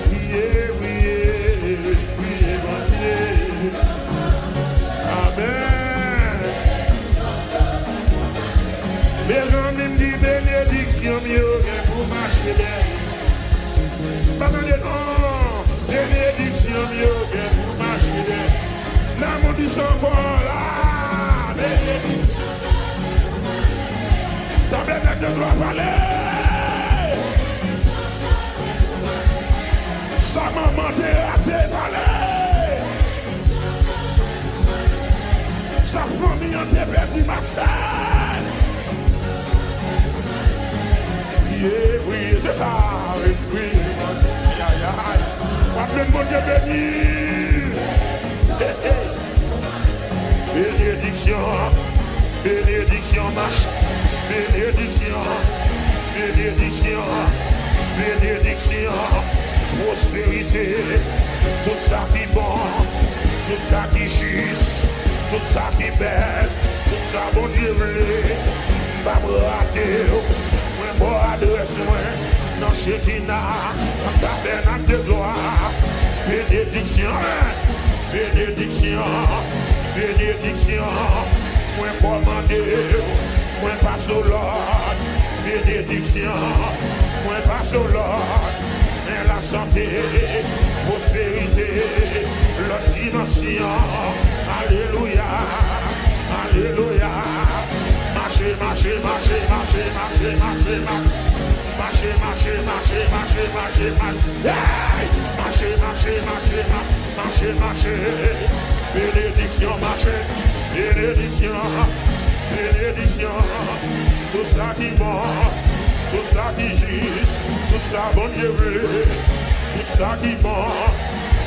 Priez, priez, priez, mon Dieu. Amen. Mes amis me disent bénédiction mieux que pour marcher derrière. Pas de non, bénédiction mieux que pour marcher derrière. L'amour dit encore là, bénédiction. Ta bête de droit parler. Sa maman t'est raté parler. Sa famille en t'est perdu ma chaîne. Oui, c'est ça. Oui, oui. Aïe, aïe, aïe. Appelez mon Dieu béni. Bénédiction. Bénédiction marche. Bénédiction, bénédiction, bénédiction, prospérité, tout ça qui est bon, tout ça qui est juste, tout ça qui est belle, tout ça bon Dieu blé, pas me rater, moi bon adresse moi, dans Shekinah, dans tabernacle de gloire, bénédiction, bénédiction, bénédiction, moi commander. Moi passe au Lord, bénédiction, moi passe au Lord, mais la santé, prospérité, la dimension, alléluia, alléluia, marcher, marcher, marcher, marcher, marcher, marcher, marcher, marcher, marcher, marcher, marcher, marcher, marcher, marcher, marcher, marcher, bénédiction, marcher, bénédiction. bénédiction, tout ça qui bon, tout ça qui juste, tout ça bon Dieu, tout ça qui bon,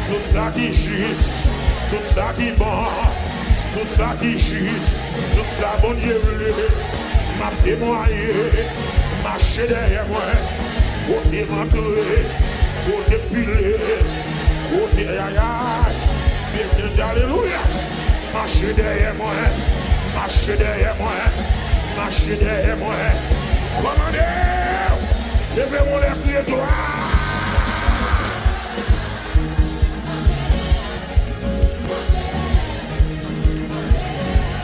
tout ça qui juste, tout ça qui bon, tout ça qui juste, tout ça bon Dieu, m'a témoigné, marcher derrière moi, côté m'entourer, côté pilé, côté aïe, alléluia, marcher derrière moi, marcher derrière moi, marcher derrière moi, commandez, levez-moi les crier gloire.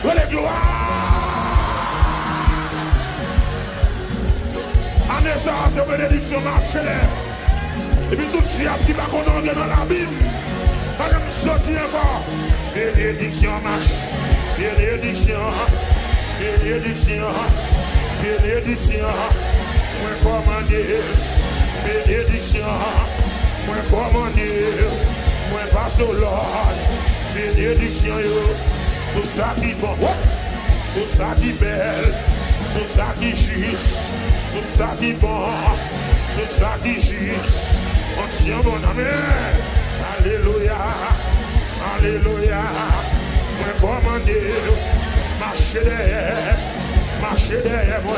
Les gloires. En naissance, bénédiction marche. Et puis tout diable qui va condamner dans la Bible. Pas comme sortir encore. Bénédiction marche. Bénédiction. Bénédiction. Bénédiction. Moi commander. Bénédiction. Moi commander. Moi passe au Lord. Bénédiction yo. Tout ça qui bon, tout ça qui belle, tout ça qui juste, tout ça qui bon, tout ça qui juste. On tient bon amen. Alléluia, alléluia. Moi commander, marcher derrière moi.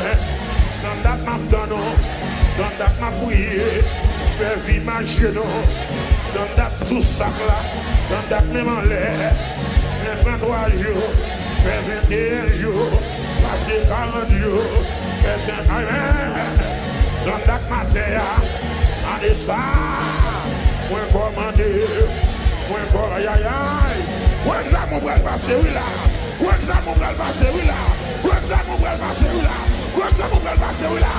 Dans that map donne, dans that map prier, faire vivre ma genou. Dans that sous sac là, dans that même en l'air. 23 jours, fait 21 jours, passer 40 jours, fait 5 ans, dans ta matière, en ça, moi commander, moi commander, aïe aïe, où est-ce que mon bras passer, oui là, où est-ce que mon bras passer, oui là, où est-ce que mon bras passer, oui là, où est-ce que mon bras passer, oui là,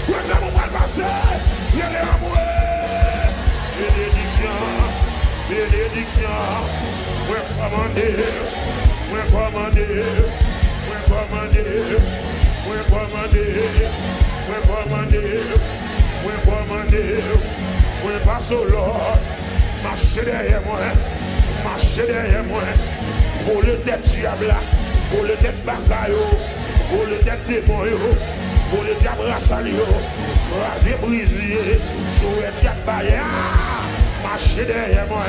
où est-ce que mon bras passer, il y a les amoureux, bénédiction, bénédiction. Moi commander, moi commander, moi commander, moi commander, moi commander, moi commander, moi passe au Lord, marcher derrière moi, marcher derrière moi, voler tête diable, voler tête bagaille, voler tête démon, voler tête brassalio, raser briser, souhaiter tête barrière, marcher derrière moi.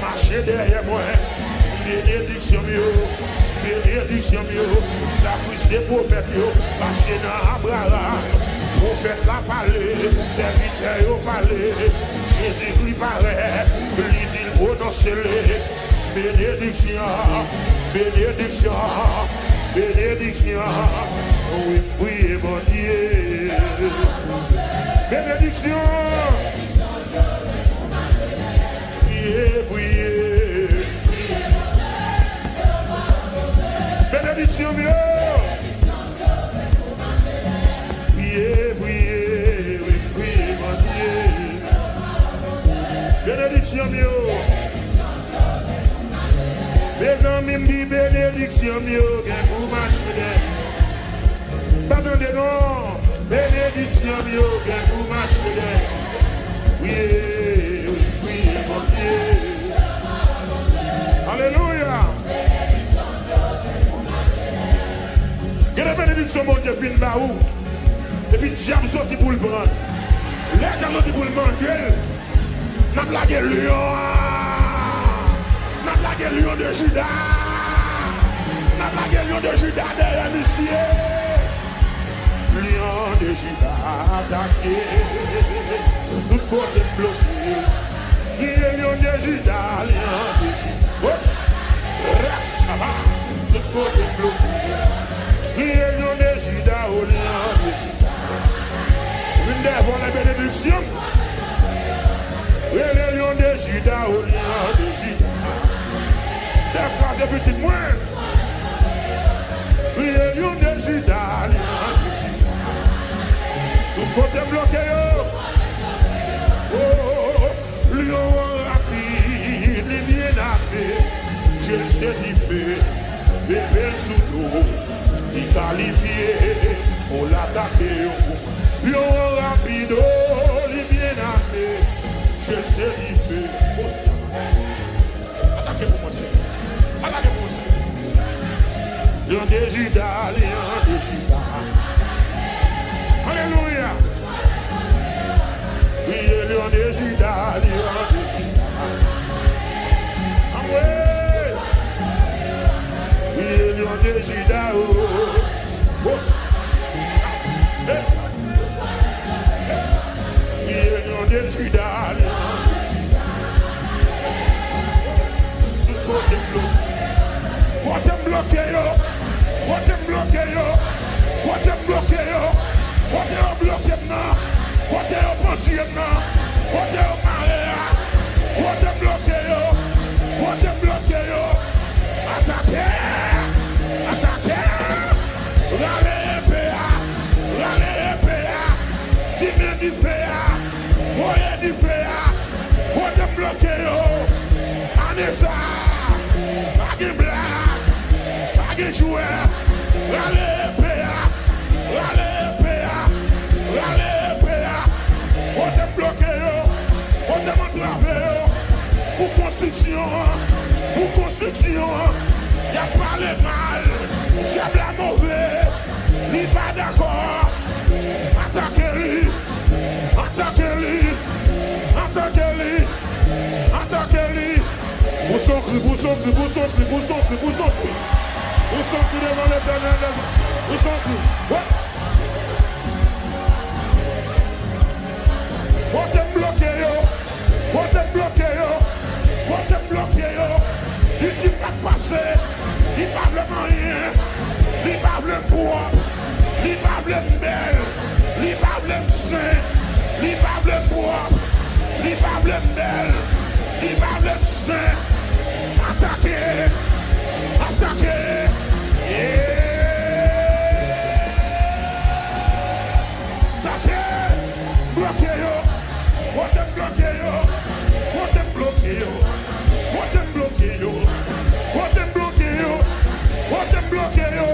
Marcher derrière moi, bénédiction mieux, bénédiction mieux, sacriste des prophètes, passer dans Abraham, prophète la parler, serviteur au palais, Jésus-Christ paraît, lui dit prononcer-les, bénédiction, bénédiction, bénédiction, oui, oui, mon Dieu, bénédiction. Priez, bénédiction mieux. Priez, priez, oui, priez, mon Dieu. Bénédiction mieux. Les amis me disent bénédiction mieux, bien pour marcher. Pardonnez non, bénédiction mieux, bien pour marcher. Oui, oui, mon Dieu. Alléluia. Il y a des bénédictions, mon Dieu, fin là où. Et puis, diable sorti pour le prendre. Les gens sorti pour le manger. N'a blagué lion. N'a blagué lion de Judas. N'a blagué lion de Judas derrière monsieur. Lion de Judas attaqué. Tout côté bloqué. Il est lion de Judas, lion de Judas. Reste là-bas. Tout côté bloqué. Il est lion de Judas, au lion de Judas. Une des fois la bénédiction. Il est lion de Judas, au lion de Judas. Des phrases de petites moins. Il est lion de Judas, lion de Judas. Tout côté bloqué. Oh, lion rapide, les bien appelés. Je le sais qui fait, bébé sous l'eau, qui qualifié pour l'attaquer. Lion rapide, les bien appelés. Je le sais qui fait. Attaquez pour moi, c'est. Attaquez pour moi, c'est. Lion de Judas, Lion de Judas. Alléluia. Oui, Lion de Judas, Lion de Judas. Ah ouais. Oui, Lion de Judas, oh. Oui, Lion de Judas, Lion de Judas. What them bloqué yo? What them bloqué yo? What them bloqué yo? What them bloqué now? What them pensé now? What them maré? What them bloqué yo? What them bloqué yo? Attaquez! Attaquez! Râlez PA! Râlez PA! Dis-moi du FEA! Voyez du FEA! What them bloqué yo? Anessa! Bagay blague! Bagay joueur! Râlez PA! Râlez PA! Râlez PA! What them bloqué yo? What them entravé yo? Pour construction! Pour construction! Y'a pas le mal! J'aime la mauvaise! N'est pas d'accord! Attaquez-lui! Attaquez-lui! Attaquez-lui! Attaquez-lui! Vous centrez, vous centrez, vous centrez, vous centrez, vous centrez! Vous centrez devant l'Éternel! Vous centrez! Ouais! What them bloqué yo? What them bloqué yo? What them bloqué yo? Il dit pas passer! Il parle rien! Il parle propre! Il parle belle! Il parle saint! Il parle propre! Il parle belle! Il parle saint! Attaquez! Attaquez! Attaquez! Bloquez yo! What them bloqué yo? What them bloqué yo? What them bloqué yo? What them bloqué yo? What them bloqué yo?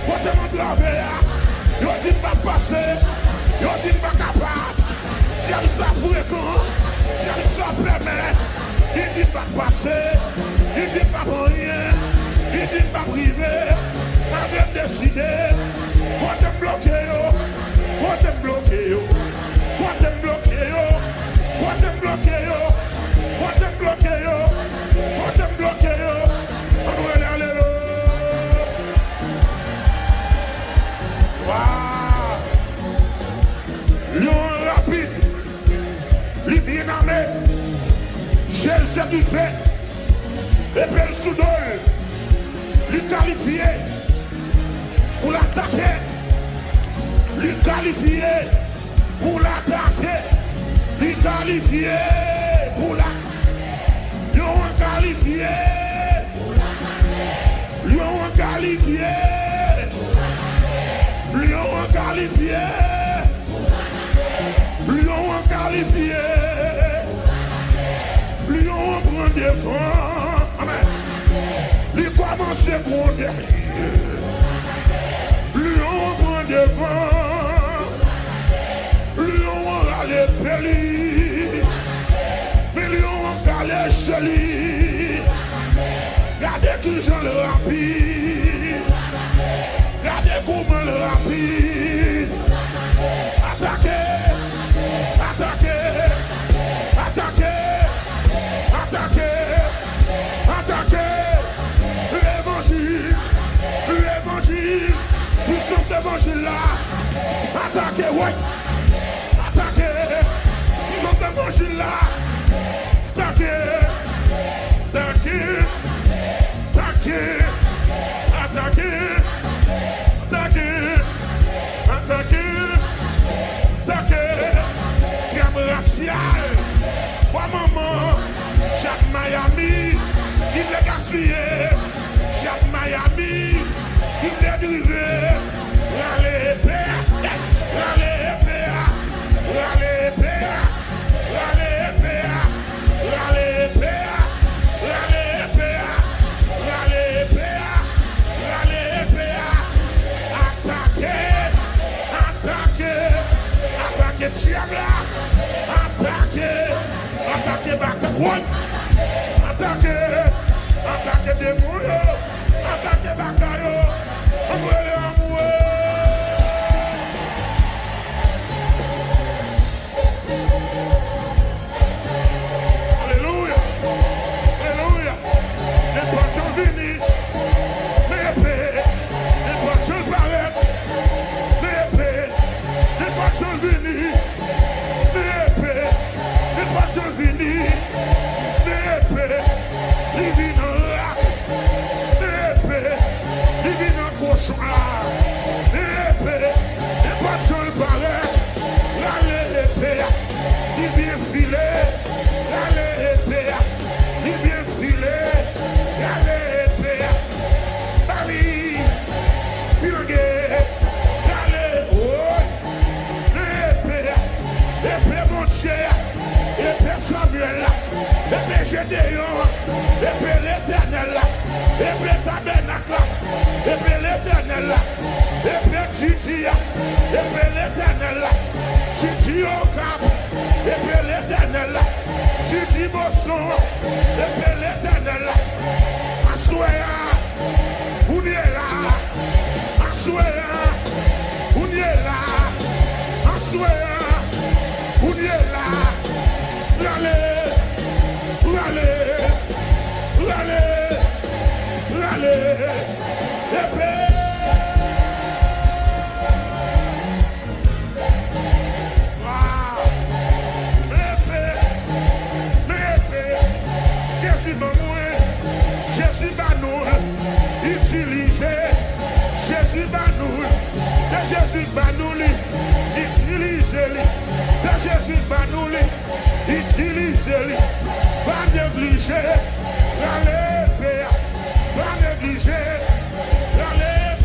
What them entravé ya? Yo dit pas passer! Yo dit pas capable! J'aime ça fréquent! J'aime ça permettre! Il dit pas passer! Il dit pas rien! Il dit pas privé! Pas de décider! What them bloqué yo? What them bloqué yo? What them bloqué yo? What them bloqué yo? What them bloqué yo? What them bloqué yo? On doit aller là. Waouh! Lion rapide, li bien armé, Jésus du fait, épée le soudol, lui qualifié pour l'attaquer, lui qualifié pour l'attaquer, lui qualifié pour la. Lion qualifié, Lion qualifié, Lion qualifié, Lion qualifié, Lion prend des francs. Amen. Lui commence contre derrière. Lion prend des francs. Lion a les pélis. Mais Lion a les chelis. Regardez que j'en le rapide. Regardez comment le rapide. Attaquez. Attaquez. Attaquez. Attaquez. Attaquez. L'évangile. L'évangile. Nous sommes d'évangile là. Attaquez, ouais. Attaquez. Nous sommes d'évangile là. Attaquez. Attaquez. Attaquez. Attaquez. Attaquez. Attaquez. Attaquez. Crème raciale. Moi, maman. Jacques Miami. Il l'a gaspillé. Jacques Miami. Il l'a drivé. Râlez PA. Râlez PA. Râlez PA. Râlez PA. Râlez PA. Râlez PA. Râlez PA. Râlez PA. Attaquez. Attaquez. Attaquez Diable. Attaquez. Attaquez Baccarat. Attaquez. Attaquez Démon. Attaquez Baccarat. Jésus qui va nous utiliser-les. C'est Jésus qui va nous utiliser-les. Pas négliger. Allez, Père. Pas négliger. Allez.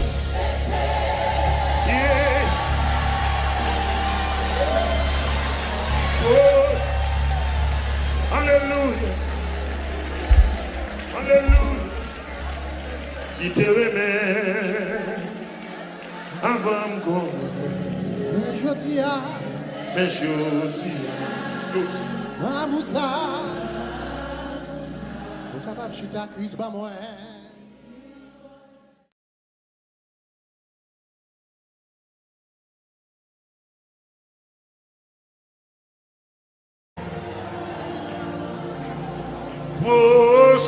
Yeah. Oh. Alléluia. Alléluia. Il te remet avant qu'on. Je dis à Mais je dis Moussa, vous capable de chuter à cuisse, pas moi.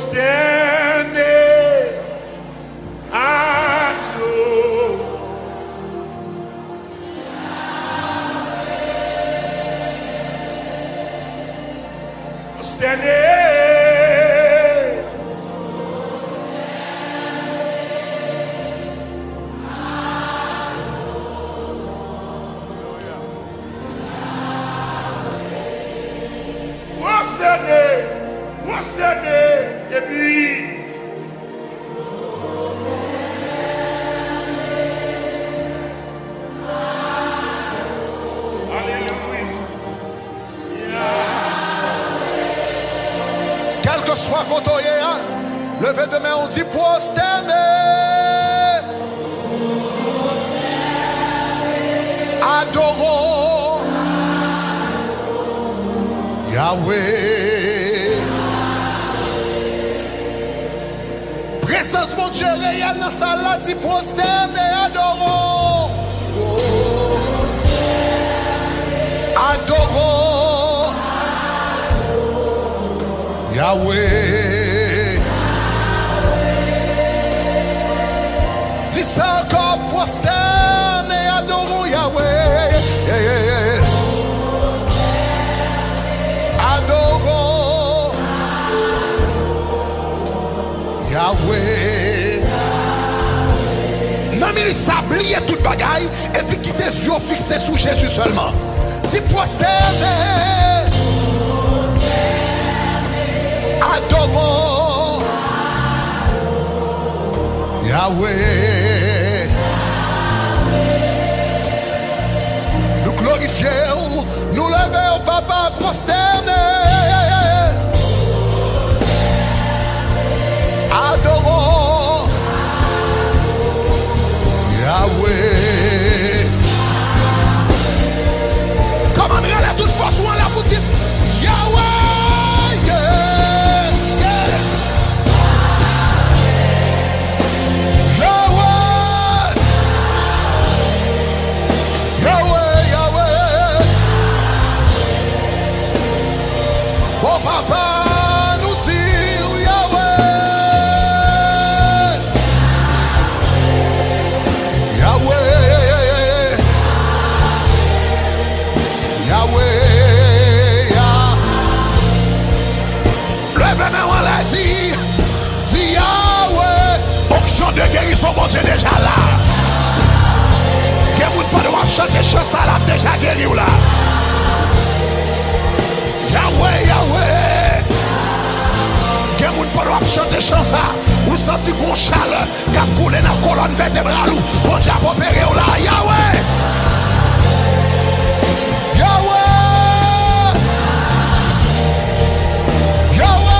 prosterner à nous. Prosterner. Prosterner, et puis Alléluia. Quel que soit côté, levez de main, on dit prosterner. Adorons Yahweh. Présence mon Dieu réel dans sa salle, dit prosterner, adorons. Adorons Yahweh. Dis ça encore, prosterner, adorons Yahweh. Yeah, yeah, yeah. Adorons Yahweh. Non, minute, ça oublier toute bagaille et puis quitter les yeux fixés sur Jésus seulement. Dis prosterner. Adorons Yahweh. Nous glorifions, nous levons, papa, prosterner. Adorons Yahweh. Commandez la toute force ou en la boutique. Yahweh, yeah, yeah. Yahweh, Yahweh, Yahweh. Oh papa, nous dit Yahweh, Yahweh, Yahweh. Dis Yahweh, onction de guérison, mon Dieu, déjà là. Que vous ne pouvez pas chanter chant là, déjà guéri ou là. Yahweh, Yahweh. Que vous ne pouvez pas chanter chant ça, ou senti qu'on chaleur, qui a coulé dans la colonne vertébrale, ou bon Dieu a opéré ou là. Yahweh. Yahweh. Yahweh.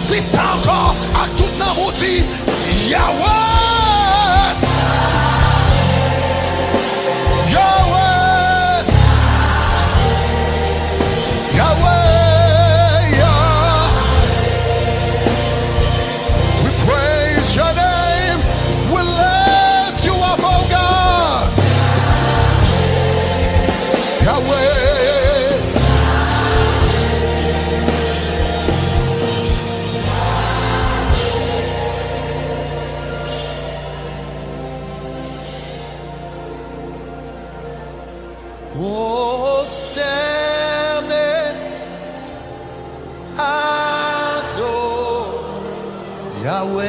Dis ça encore à tout le monde, dit Yahweh. Yahweh. Yahweh. Yeah. We praise your name. We lift you up, oh God. Yahweh. Yahweh.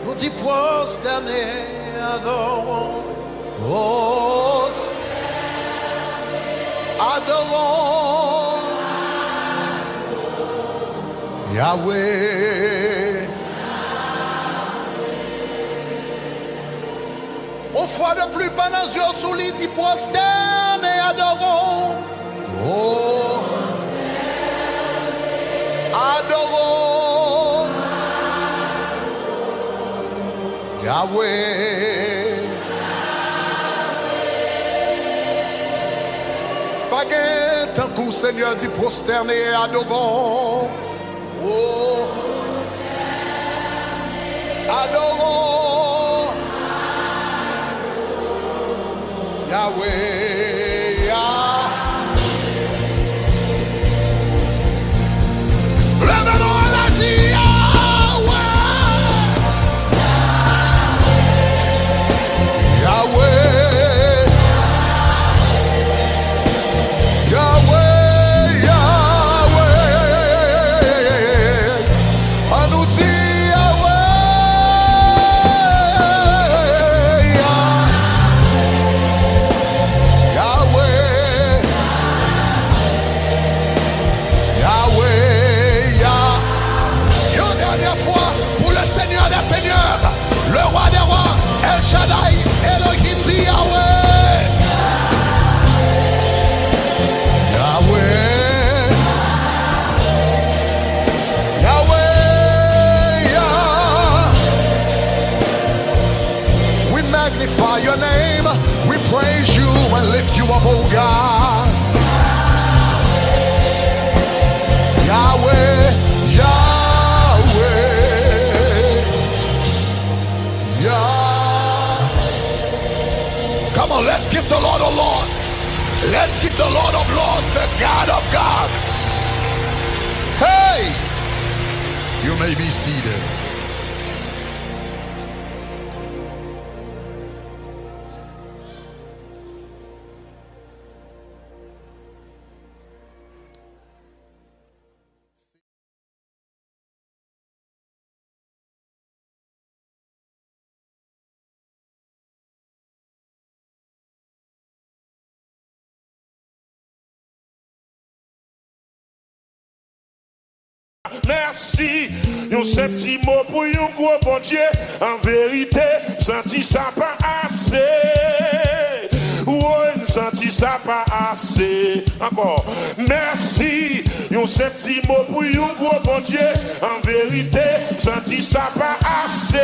Nous t'y prosterner, adorons. Adorons. Yahweh. Au froid de plus pas dans yeux sous lit, t'y prosterner, adorons. Oh, adorons Yahweh. Pas gain tant que Seigneur dit prosterner, adorons. Oh, adorons Yahweh. Le roi des rois, El Shaddai, Elohim dit Yahweh. Yahweh. Yahweh. We magnify your name, we praise you and lift you up, oh God. Yahweh. Come on, let's give the Lord a Lord. Let's give the Lord of Lords, the God of gods. Hey! You may be seated. Merci, yon seul petit mot pour yon gros bon Dieu. En vérité, senti ça pas assez. Ouais, senti ça pas assez. Encore. Merci, yon seul petit mot pour yon gros bon Dieu. En vérité, senti ça pas assez.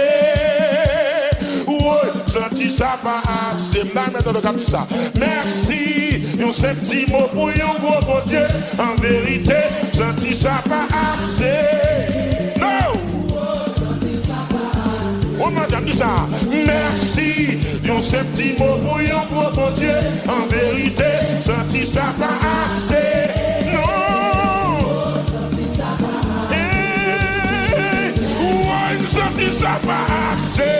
Ouais, senti ça pas assez. Maintenant le cap ça. Merci, yon seul petit mot pour yon gros bon Dieu. En vérité, senti ça pas assez. No! On m'a dit ça. Merci, yon seul petit mot pour yon gros bon Dieu. En vérité, senti ça pas assez. Non! Ouais, senti ça pas assez.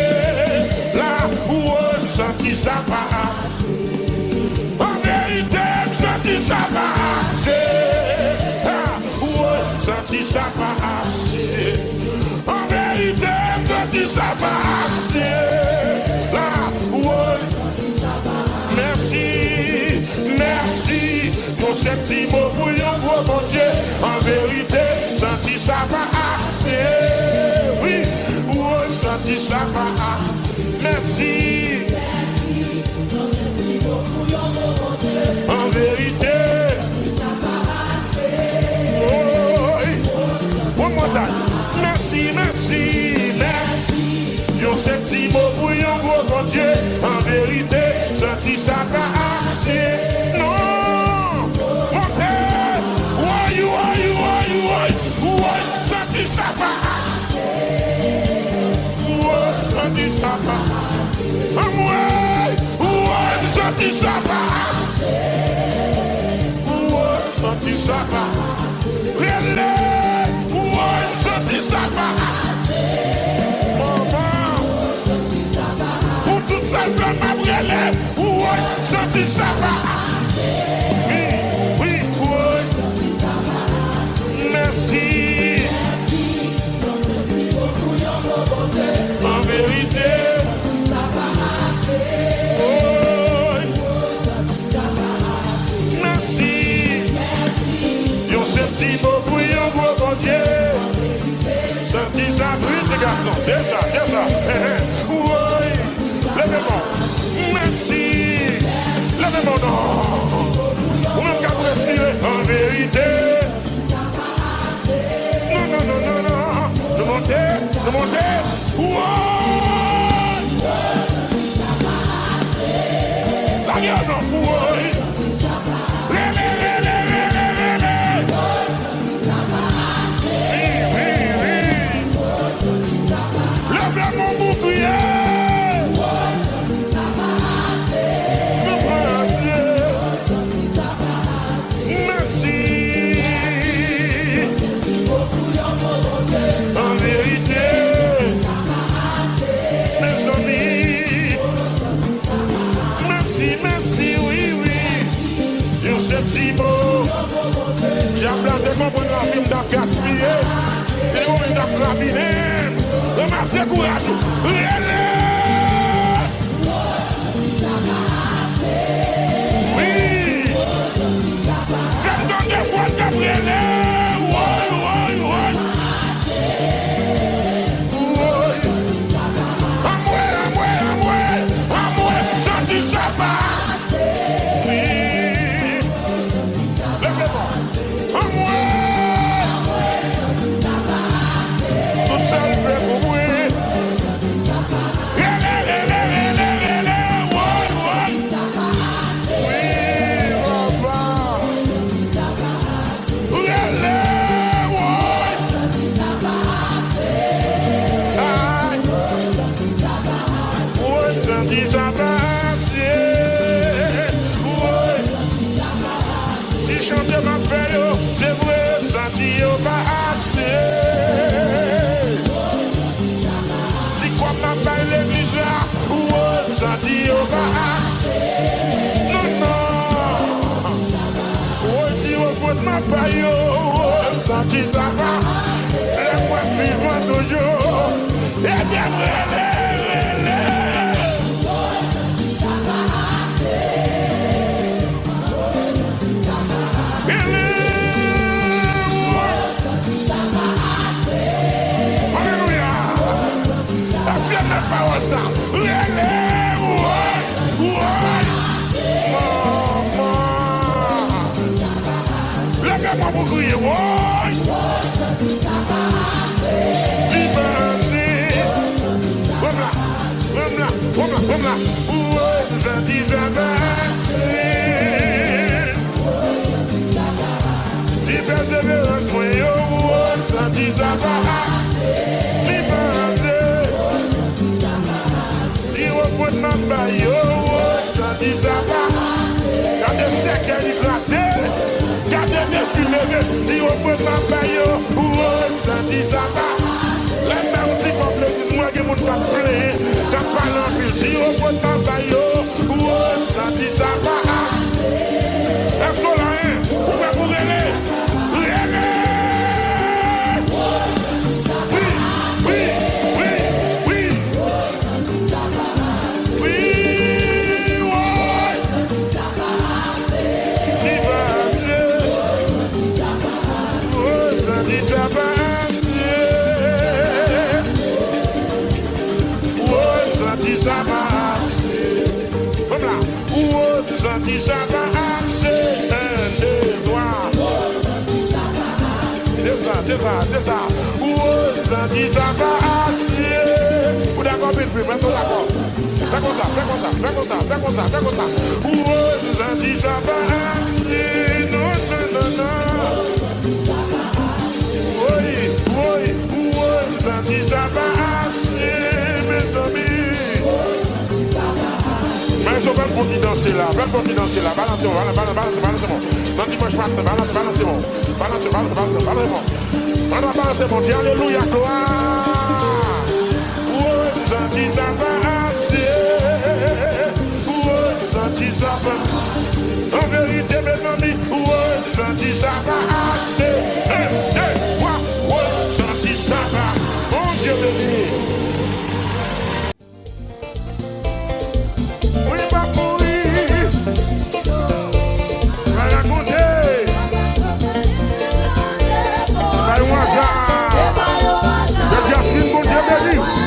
Là où on senti ça pas assez. En vérité, senti ça pas assez. Senti ça pas assez. En vérité, senti ça pas assez. Là, ouais. Merci, merci. Mon septième mot pour yon gros bon Dieu. En vérité, senti ça pas assez. Oui, ouais, senti ça pas assez. Merci. En vérité. Merci, merci, merci. Yon septième mot pour yon gros bon Dieu. En vérité, senti ça pas assez. Non, mon père, ouais, senti ça pas assez. Ouais, senti ça pas assez. Ouais, senti ça pas assez. Ouais, senti ça pas assez. Senti ça pas assez. Maman, pour toute sa femme à brûler. Ouais, senti ça pas assez. Oui, C'est ça. Oui. Levez-moi. Merci. Levez-moi, non. Ou même qu'à respirer en vérité. Non. Nous monter. La guerre, non. Oui. Lève mon bouclier. Merci. En vérité, mes amis. Merci, oui. Sur ce petit mot, j'ai planté mon bon ami dans gaspillé. Et on est dans le cabinet. Ramassez courage. Oui. Faites donc des fois de brûler. À moi, senti ça passe. Oui. Lève-le-moi. À moi. Tout ça le fait pour moi. Chante ma paix, c'est vrai, senti pas assez. Si quoi m'a parlé l'église là, senti pas assez. Non. Si on faut ma paille, senti ça va. Les mois vivants toujours. Et bien, c'est ma parole ça. Lève-moi pour crier. Comme là. Ça dit ça va. Dis persévérance, moi, ça dit ça va. Pour ma baille, ça dit ça va. Gardez sec et glacé. Gardez mes filets. Dis au pour ma baille, ça dit ça va. La même petit complet, dis-moi que mon cap plein. T'as pas l'envie. Dis au pour ma baille, ça dit ça va. Est-ce qu'on a un? Où va vous aller? Senti ça va assez, 1, 2, 3. C'est ça. Senti ça va assez. Vous d'accord, bien plus, mais c'est d'accord. Fais comme ça. Senti ça va assez. Non. Oui. Senti ça va assez, mes amis. Mais ils ont belle pour qui danser là. Balancez-moi. Dans dimanche matin, balancez-moi. On va balancer mon Dieu, alléluia, gloire. Senti ça va assez. Senti ça va. En vérité, mes amis, senti ça va assez. 1, 2, 3, senti ça va. Mon Dieu béni. Jasmine, bon Dieu béni.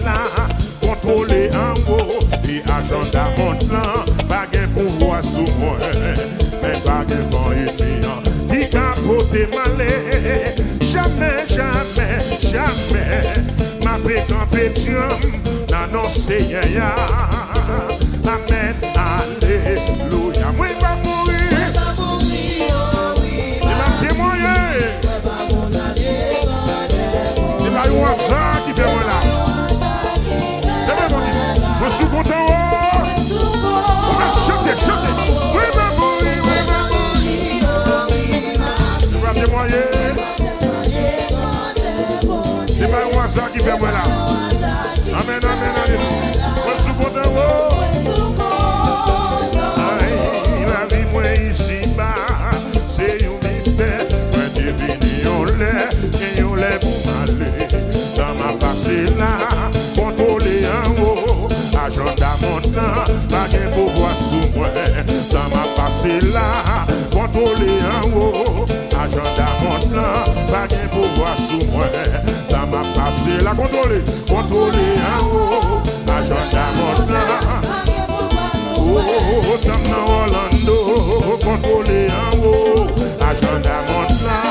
là, contrôler en haut, et agenda monte là, pas de pouvoir sous moi, mais pas de vent ennemi, qui capote malé, jamais, jamais, jamais, ma pécampétium, n'annoncer ya, amen, alléluia, moi pas mourir, il m'a témoigné. C'est un hasard qui fait moi là. Je suis content. On va chanter, chanter. Oui, ma bouille, oui, ma bouille. Tu vas témoigner. C'est pas un hasard qui fait moi là. Amen, amen, amen. Je suis content. Aïe, la vie, moi ici bas, c'est un mystère. Moi, divine, on l'est, et on l'est pour m'aller. Dans ma passé là, contrôler en haut, agenda montant, pas de pouvoir sous moi. Dans ma passé là, contrôler en haut, agenda montant, pas de pouvoir sous moi. Dans ma passé là, contrôler en haut, agenda montant. Oh, dans Orlando, contrôler en haut, agenda montant.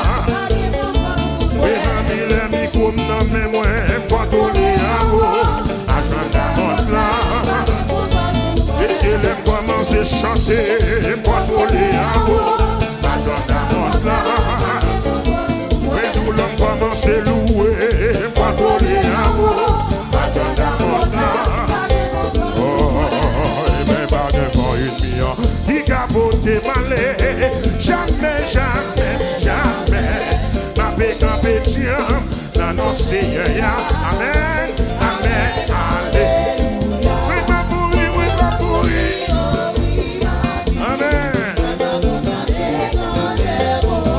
Oui, mamie, les micros m'en met moins, contrôler en haut, agenda monte là. Et si les commencent à chanter, contrôler en haut, agenda monte là. Oui, tout l'homme commence à louer, contrôler en haut, agenda monte là. Oh, et bien, pas de bon ennemi, qui capote malé, jamais, jamais, jamais. N'annoncer ya, amen, amen, alléluia. Oui, ma pourri, amen.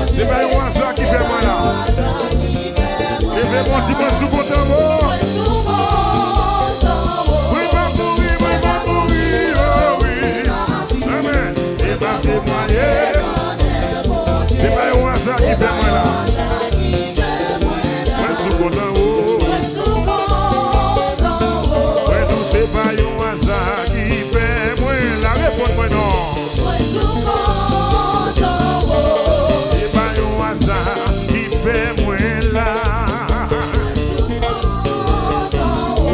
C'est pas un hasard qui fait moi là. Et vraiment, dis-moi sous content. Oui, ma pourri, oh oui, amen. Et ma témoigner. C'est pas un hasard qui fait moi là. C'est pas un hasard qui fait moi la réponse moi non. C'est pas un hasard qui fait moi là. Oh,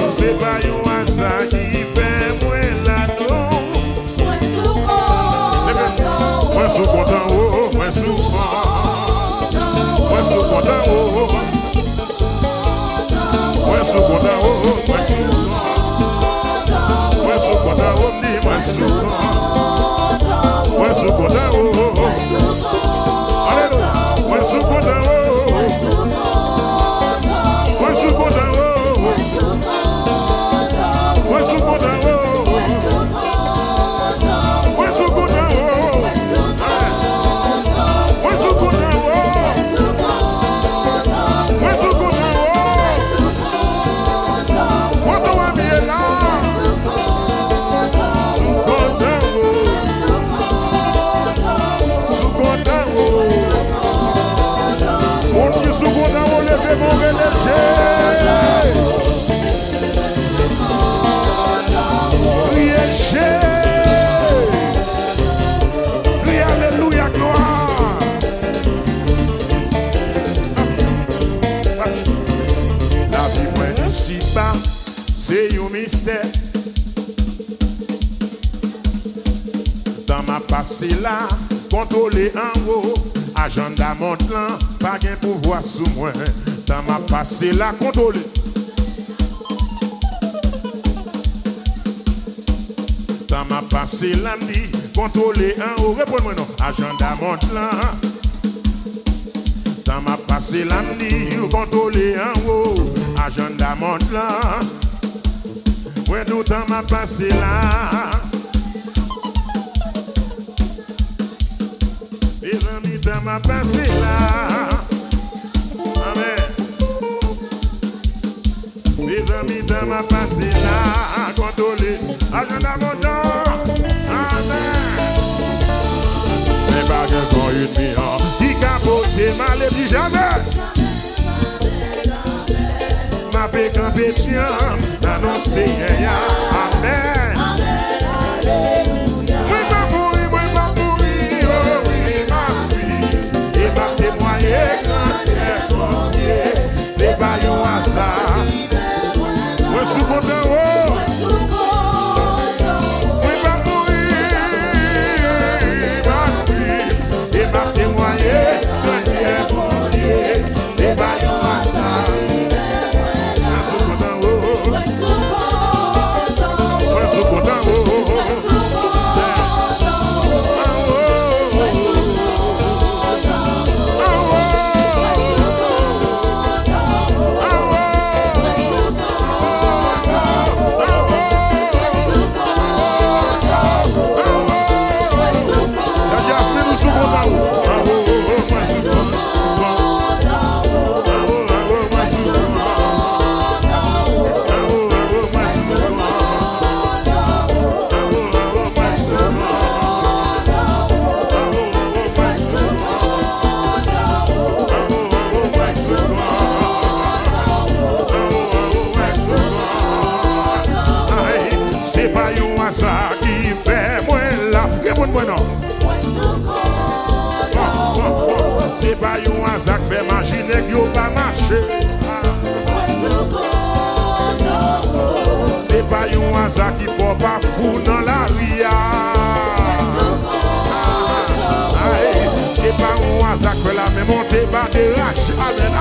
c'est pas un hasard qui fait moi là non. Moi sous content oh, moi sous content oh. Moi sous content oh, moi sous c'est un mystère. Dans ma passé là, contrôler en haut, agenda monte là, pas de pouvoir sous moi. Dans ma passé là, contrôler. Dans ma passé là, dit contrôler en haut, réponds-moi non, agenda monte là. Dans ma passé là, dit contrôler en haut, agenda monte là. Ouais, nous dans ma passé là. Les amis dans ma passé là. Amen. Les amis dans ma passé là. Contrôler, agenda monte. Amen. Mais pas que quand une million qui capote mal et dit jamais. Ma Campé, campé, tiens, annoncer, amen. Oui, ma mourir, oh, oui, ma mourir. Et ma témoigner quand t'es entier, c'est pas un hasard. Moi, sous content, oh. Oui, ma mourir, ma mourir. Et ma témoigner quand t'es entier, c'est pas un hasard. Moi, sous content, oh. Moi, sous content, oh. C'est pas un hasard qui fait moi là. Réponds-moi non. C'est pas un hasard qui fait imaginer qu'il va marcher. C'est pas un hasard qui faut pas fou dans la ria. C'est pas un hasard que la même montée va déracher. Amen.